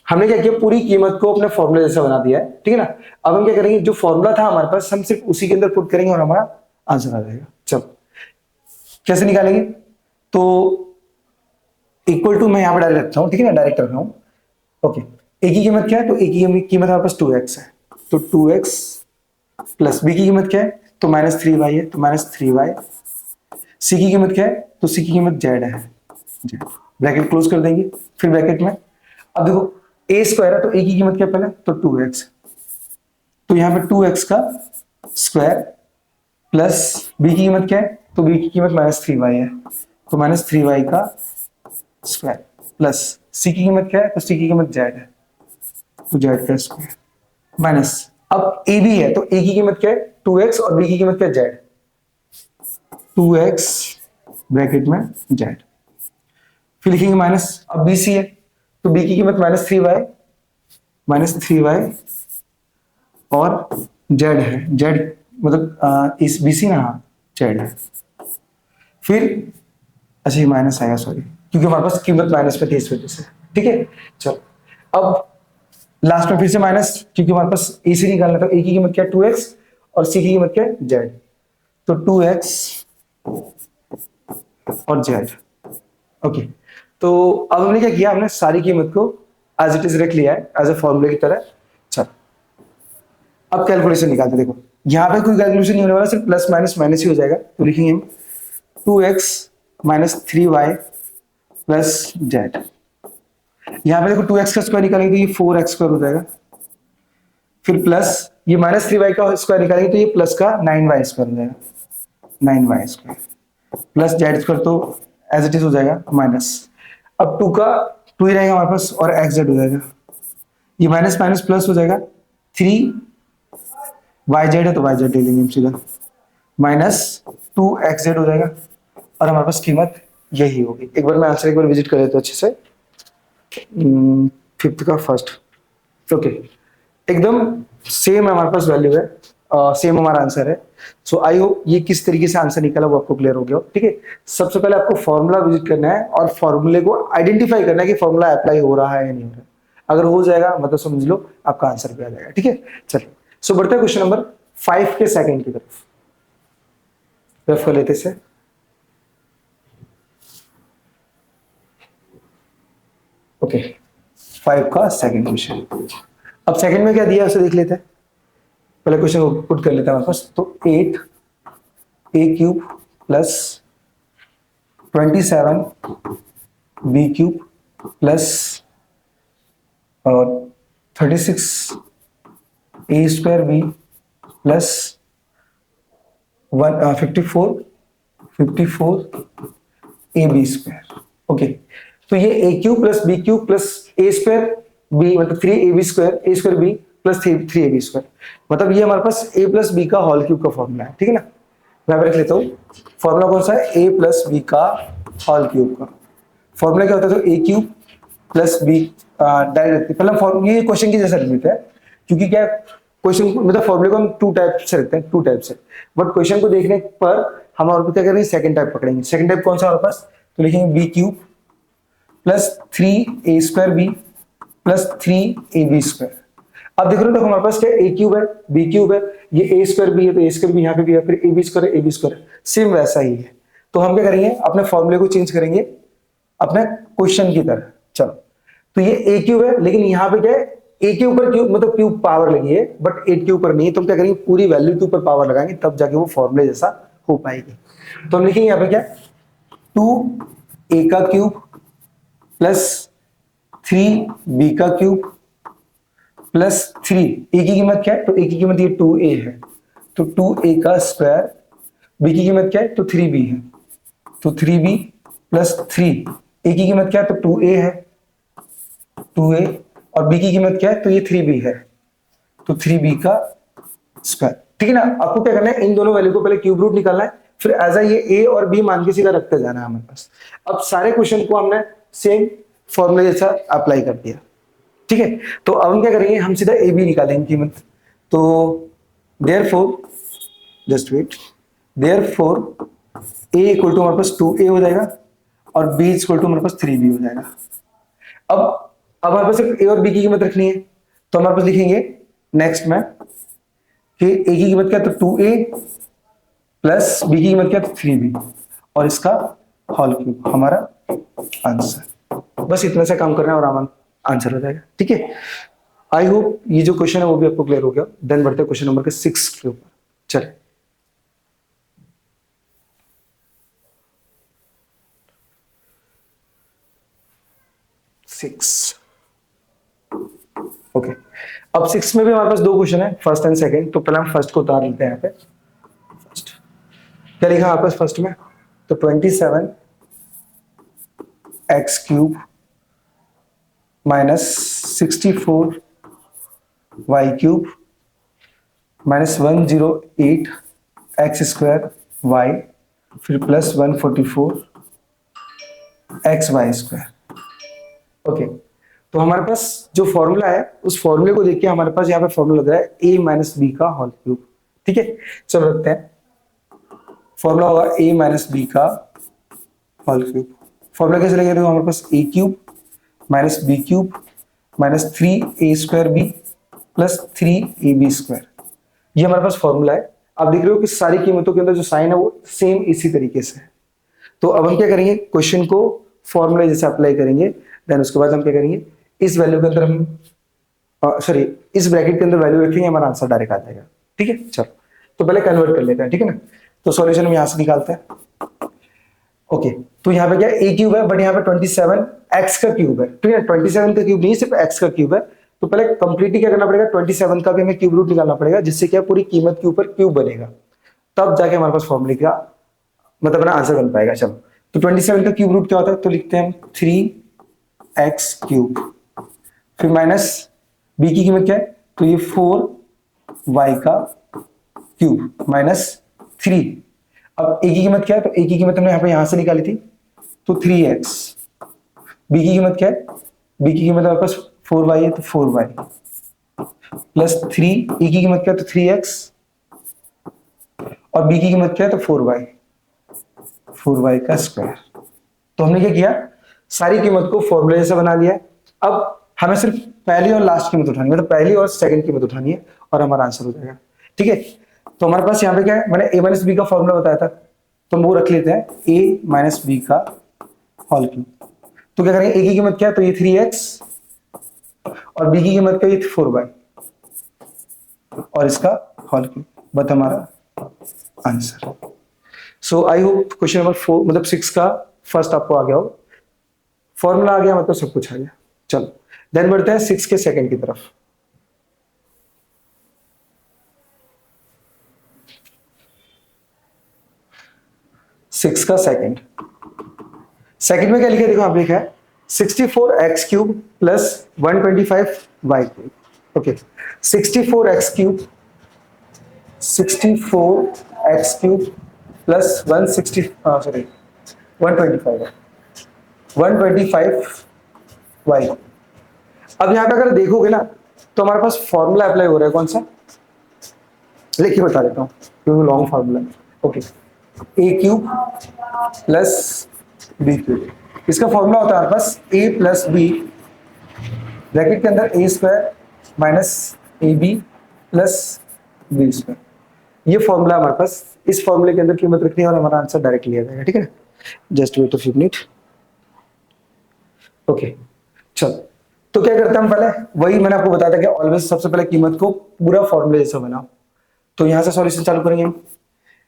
हमने क्या किया, पूरी कीमत को अपने फॉर्मूले जैसा बना दिया है, ठीक है ना। अब हम क्या करेंगे, जो फॉर्मूला था हमारे पास हम सिर्फ उसी के अंदर पुट करेंगे और हमारा आंसर आ जाएगा। चलो कैसे निकालेंगे, तो इक्वल टू मैं यहां पर डायरेक्ट रखता हूं, ठीक है ना, डायरेक्ट रख रहा हूं। ओके, a की कीमत क्या है, तो a की कीमत हमारे पास 2x है, तो 2x प्लस बी की कीमत क्या है, तो -3y है, तो -3y। सी की कीमत क्या है, तो सी की कीमत z है, ब्रैकेट क्लोज कर देंगे। फिर ब्रैकेट में अब देखो ए स्क्वायर है, तो ए की कीमत क्या है पहले, तो 2x, तो यहाँ पे 2x का स्क्वायर प्लस बी की कीमत क्या है, तो बी की कीमत -3y है, तो -3y का स्क्वायर प्लस सी की कीमत क्या है, तो सी की कीमत z है, तो z का स्क्वायर माइनस अब ए बी है, तो ए की कीमत क्या है, 2x और बी की कीमत क्या है, z, 2x ब्रैकेट में z। फिर लिखेंगे माइनस, अब बी सी है, तो बी की कीमत -3y और z है, z मतलब इस बी सी ना, हाँ z है। फिर अच्छा ये माइनस आएगा, सॉरी, क्योंकि हमारे पास कीमत माइनस पे थी इस वजह से, ठीक है। चलो अब लास्ट में फिर से माइनस, क्योंकि हमारे पास ए से निकालना था, ए की कीमत क्या है 2x और सी की कीमत क्या है z, तो 2x और z। ओके, तो अब हमने क्या किया, हमने सारी कीमत को एज इट इज रख लिया है एज ए फॉर्मूले की तरह। चलो अब कैलकुलेशन निकालते, देखो यहाँ पे कोई कैलकुलेशन नहीं होने वाला, सिर्फ प्लस माइनस माइनस ही हो जाएगा, तो लिखेंगे हम 2x -3y प्लस z। यहाँ पे देखो 2x का स्क्वायर निकालेंगे तो ये 4x स्क्वायर हो जाएगा, फिर प्लस ये -3y का स्क्वायर निकालेंगे तो ये प्लस का 9y स्क्वायर हो जाएगा, 9y square plus z square, तो एज इट इज हो जाएगा माइनस। अब 2 का 2 ही रहेगा हमारे पास और xz हो जाएगा, ये माइनस माइनस प्लस हो जाएगा, 3yz है तो yz ले लेंगे हम सीधा, -2xz हो जाएगा और हमारे पास कीमत यही होगी। एक बार मैं आंसर एक बार विजिट कर लेता हूँ अच्छे से, 5th का फर्स्ट, ओके एकदम सेम हमारे पास वैल्यू है, सेम हमारा आंसर है। सो आई होप ये किस तरीके से आंसर निकला वो आपको क्लियर हो गया हो, ठीक है। सबसे पहले आपको फॉर्मूला विजिट करना है और फॉर्मूले को आइडेंटिफाई करना है कि फॉर्मूला अप्लाई हो रहा है या नहीं हो रहा है। अगर हो जाएगा मतलब समझ लो आपका आंसर भी आ जाएगा, ठीक है। चलिए सो बढ़ते हैं क्वेश्चन नंबर 5 के सेकंड की तरफ, रफ कर लेते से। ओके 5 का सेकंड क्वेश्चन, अब सेकंड में क्या दिया है उसे देख लेते हैं। पहले क्वेश्चन को पुट कर लेते हैं हमारे पास, तो 8a³ plus 27b³ plus 36a² b plus 54ab²। Okay, तो ये a³ plus b³ plus a² b मतलब 3ab² b प्लस 3ab², मतलब ये हमारे पास a प्लस बी का होल क्यूब का फॉर्मूला है, ठीक है ना। मैं रख लेता हूँ फॉर्मूला कौन सा है, a प्लस बी का होल क्यूब का फॉर्मूला क्या होता है, तो a³ प्लस बी डायरेक्ट पहले ये क्वेश्चन की जैसा लिखते हैं, क्योंकि क्या क्वेश्चन मतलब फॉर्मूले को हम 2 टाइप से रखते हैं, 2 टाइप से, बट क्वेश्चन को देखने पर हम और क्या करेंगे, सेकंड टाइप पकड़ेंगे। सेकंड टाइप कौन सा हमारे पास, तो लिखेंगे b³ plus 3a² b plus 3ab²। अब देख रहे हो देखो हमारे पास क्या a³ है b³ है, ये a² b है तो a² b यहाँ पे भी है, फिर ab² है ab², सेम वैसा ही है। तो हम क्या करेंगे, अपने फॉर्मूले को चेंज करेंगे अपने क्वेश्चन की तरह। चलो तो ये a³ है, लेकिन यहाँ पे क्या है, a के ऊपर क्यूब मतलब क्यूब पावर लगी है, बट 8 के ऊपर नहीं है, तो हम क्या करेंगे पूरी वैल्यू के ऊपर पावर लगाएंगे, तब जाके वो फॉर्मूले जैसा हो पाएगी। तो हम लिखेंगे यहाँ पे क्या, 2a³ plus 3b³ plus 3, a की कीमत क्या है, तो a की कीमत ये 2a है, तो 2a² b की कीमत क्या है, तो 3b है, तो 3b प्लस 3, a की कीमत क्या है, तो 2a है, 2a और b की कीमत क्या है, तो ये 3b है, तो 3b का स्क्वायर, ठीक है ना। आपको क्या करना है, इन दोनों वैल्यू को पहले क्यूब रूट निकालना है, फिर एज ये a और b मान के सीधा रखते जाना है हमारे पास। अब सारे क्वेश्चन को हमने सेम फॉर्मूले जैसा अप्लाई कर दिया, ठीक है। तो अब हम क्या करेंगे, हम सीधा ए बी निकालेंगे कीमत, तो therefore just wait, therefore a equal to हमारे पास 2a हो जाएगा और b इक्वल टू हमारे पास 3b हो जाएगा। अब हमारे पास सिर्फ a और b की कीमत रखनी है, तो हमारे पास लिखेंगे नेक्स्ट में कि a की कीमत क्या है, तो 2a प्लस b की कीमत क्या है, तो 3b और इसका होल क्यूब, हमारा आंसर। बस इतना से काम करना है और हमारा आंसर हो जाएगा, ठीक है। आई होप ये जो क्वेश्चन है वो भी आपको क्लियर हो गया। देन बढ़ते हैं क्वेश्चन नंबर के 6 के ऊपर। चले, सिक्स। ओके, अब 6 में भी हमारे पास दो क्वेश्चन है, फर्स्ट एंड सेकंड। तो पहले हम फर्स्ट को उतार लेते हैं यहाँ पे। फर्स्ट क्या लिखा हमारे पास फर्स्ट में? तो 27 X cube minus 64 Y cube minus 108 X square Y, फिर plus 144 X Y square. Okay, तो हमारे पास जो फॉर्मूला है उस फॉर्मूले को देख के हमारे पास यहाँ पे फॉर्मूला लग रहा है a माइनस बी का होल क्यूब। ठीक है, चलो रखते हैं। फॉर्मूला होगा a माइनस बी का होल क्यूब। फॉर्मूला कैसे लगेगा? देखो हमारे पास a cube minus b cube minus 3a square b plus 3ab square, ये हमारे पास फॉर्मूला है। आप देख रहे हो कि सारी कीमतों के अंदर जो साइन है वो सेम इसी तरीके से है। तो अब हम क्या करेंगे, क्वेश्चन को फॉर्मूला जैसे अप्लाई करेंगे। देन उसके बाद हम क्या करेंगे, इस वैल्यू के अंदर हम सॉरी इस ब्रैकेट के अंदर वैल्यू रखेंगे, हमारा आंसर डायरेक्ट आ जाएगा। ठीक है, चलो तो पहले कन्वर्ट कर लेते हैं। ठीक है ना, तो सॉल्यूशन हम यहां से निकालते हैं। ओके, तो यहाँ पे क्या ए क्यूब है, बट यहाँ पे 27 एक्स का क्यूब है। ठीक है, 27 का क्यूब नहीं, सिर्फ एक्स का क्यूब है। तो पहले कंप्लीटली क्या करना पड़ेगा, 27 का भी हमें क्यूब रूट निकालना पड़ेगा, जिससे क्या पूरी कीमत के ऊपर क्यूब बनेगा, तब जाके हमारे पास फॉर्मूले का मतलब अपना आंसर बन पाएगा। चलो, तो 27 का क्यूब रूट क्या होता है, तो लिखते हैं हम 3x क्यूब, फिर माइनस b की कीमत क्या है, तो ये 4y का क्यूब माइनस 3। अब a की कीमत क्या है, तो a की कीमत हमने यहाँ पे यहां से निकाली थी, तो 3x। b की कीमत क्या है, b की कीमत हमारे पास 4y है, तो 4y प्लस 3। e की कीमत क्या है, तो 3x, और b की कीमत क्या है, तो 4y का स्क्वायर। तो हमने क्या किया, सारी कीमत को फॉर्मूले जैसा बना लिया। अब हमें सिर्फ पहली और लास्ट कीमत उठानी है, मतलब पहली और सेकंड कीमत उठानी है, और हमारा आंसर हो जाएगा। ठीक है, तो हमारे पास यहाँ पे क्या है, मैंने a माइनस बी का फॉर्मूला बताया था, तो हम वो रख लेते हैं, a माइनस बी का होल क्यूब। तो क्या करेंगे, a की कीमत क्या है, तो ये 3x, और b की कीमत क्या है, ये 4y, और इसका होल क्यूब, बट हमारा answer. So I hope question number 4 मतलब 6 का फर्स्ट आपको आ गया हो, फॉर्मूला आ गया, मतलब सब कुछ आ गया। चलो देन बढ़ते हैं 6 के सेकंड की तरफ। सिक्स का सेकंड, सेकंड में क्या लिखा है, देखो आप लिखा है 64x cube plus 125y cube. Okay, 64x cube, 64x cube plus 125 125y। अब यहां पे अगर देखोगे ना, तो हमारे पास फॉर्मूला अप्लाई हो रहा है, कौन सा लिख के बता देता हूं क्योंकि लॉन्ग फॉर्मूला है। Okay, a cube plus B cube, इसका फॉर्मूला होता है हमारे पास a प्लस बी ब्रैकेट के अंदर a square minus A b plus B square. ये फॉर्मूला हमारे पास, इस फॉर्मूले के अंदर कीमत रखनी है और हमारा आंसर डायरेक्ट लिया जाएगा। ठीक है, just wait a few minute. Okay, चलो तो क्या करते हैं हम, पहले वही मैंने आपको बताया था कि ऑलवेज सबसे पहले कीमत को पूरा फॉर्मूले जैसा बनाओ। तो यहां से सॉल्यूशन चालू करेंगे हम।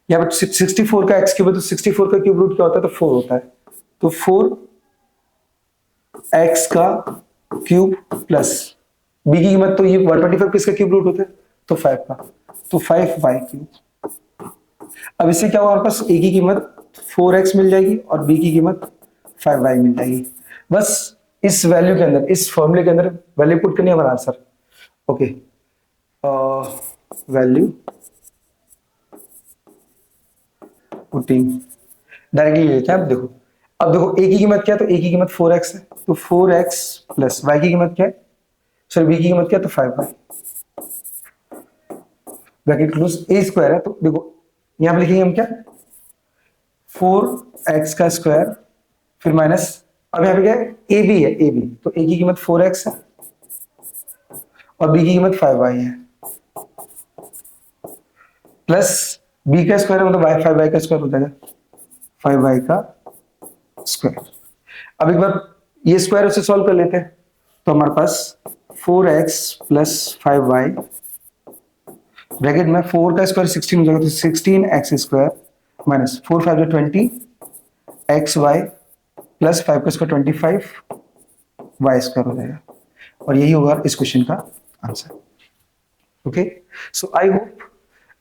यहाँ पर 64 का एक्स क्यूब है, तो 64 का क्यूब रूट क्या होता है, तो 4 होता है। तो 4x का क्यूब प्लस b की कीमत, तो ये 125 किसका क्यूब रूट होता है, तो 5 का, तो 5y क्यूब। अब इससे क्या हुआ, हमारे पास a की कीमत 4x मिल जाएगी और b की कीमत 5y मिल जाएगी। बस इस वैल्यू के अंदर, इस फॉर्मूले के अंदर वैल्यू पुट करनी है, हमारा answer. Okay, value putting directly लेते हैं। अब देखो, a की कीमत क्या है, तो a की कीमत 4x है, तो 4x प्लस y की कीमत क्या है, सॉरी b की कीमत क्या है, तो 5y bracket close, a square है, तो देखो यहां पे लिखेंगे हम क्या, 4x का स्क्वायर, फिर माइनस, अब यहाँ पे क्या है, a b है, a b, तो a की कीमत 4x है और b की कीमत 5y है, प्लस b का स्क्वायर है, मतलब 5y का स्क्वायर हो जाएगा, 5y का स्क्वायर। अब एक बार ये स्क्वायर उसे सॉल्व कर लेते हैं, तो हमारे पास 4x प्लस 5y, ब्रैकेट में 4 का स्क्वायर 16 हो जाएगा, तो 16x square minus 4 5 20, xy plus 5 का स्क्वायर 25 y स्क्वायर हो जाएगा, और यही होगा इस क्वेश्चन का answer. Okay, so I hope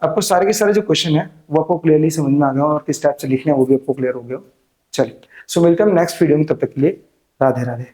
आपको सारे के सारे जो क्वेश्चन है वो आपको क्लियरली समझ में आ गया और किस टाइप से लिखना है वो भी आपको क्लियर हो गया। चलिए, सो मिलते हैं नेक्स्ट वीडियो में, तब तक के लिए राधे राधे।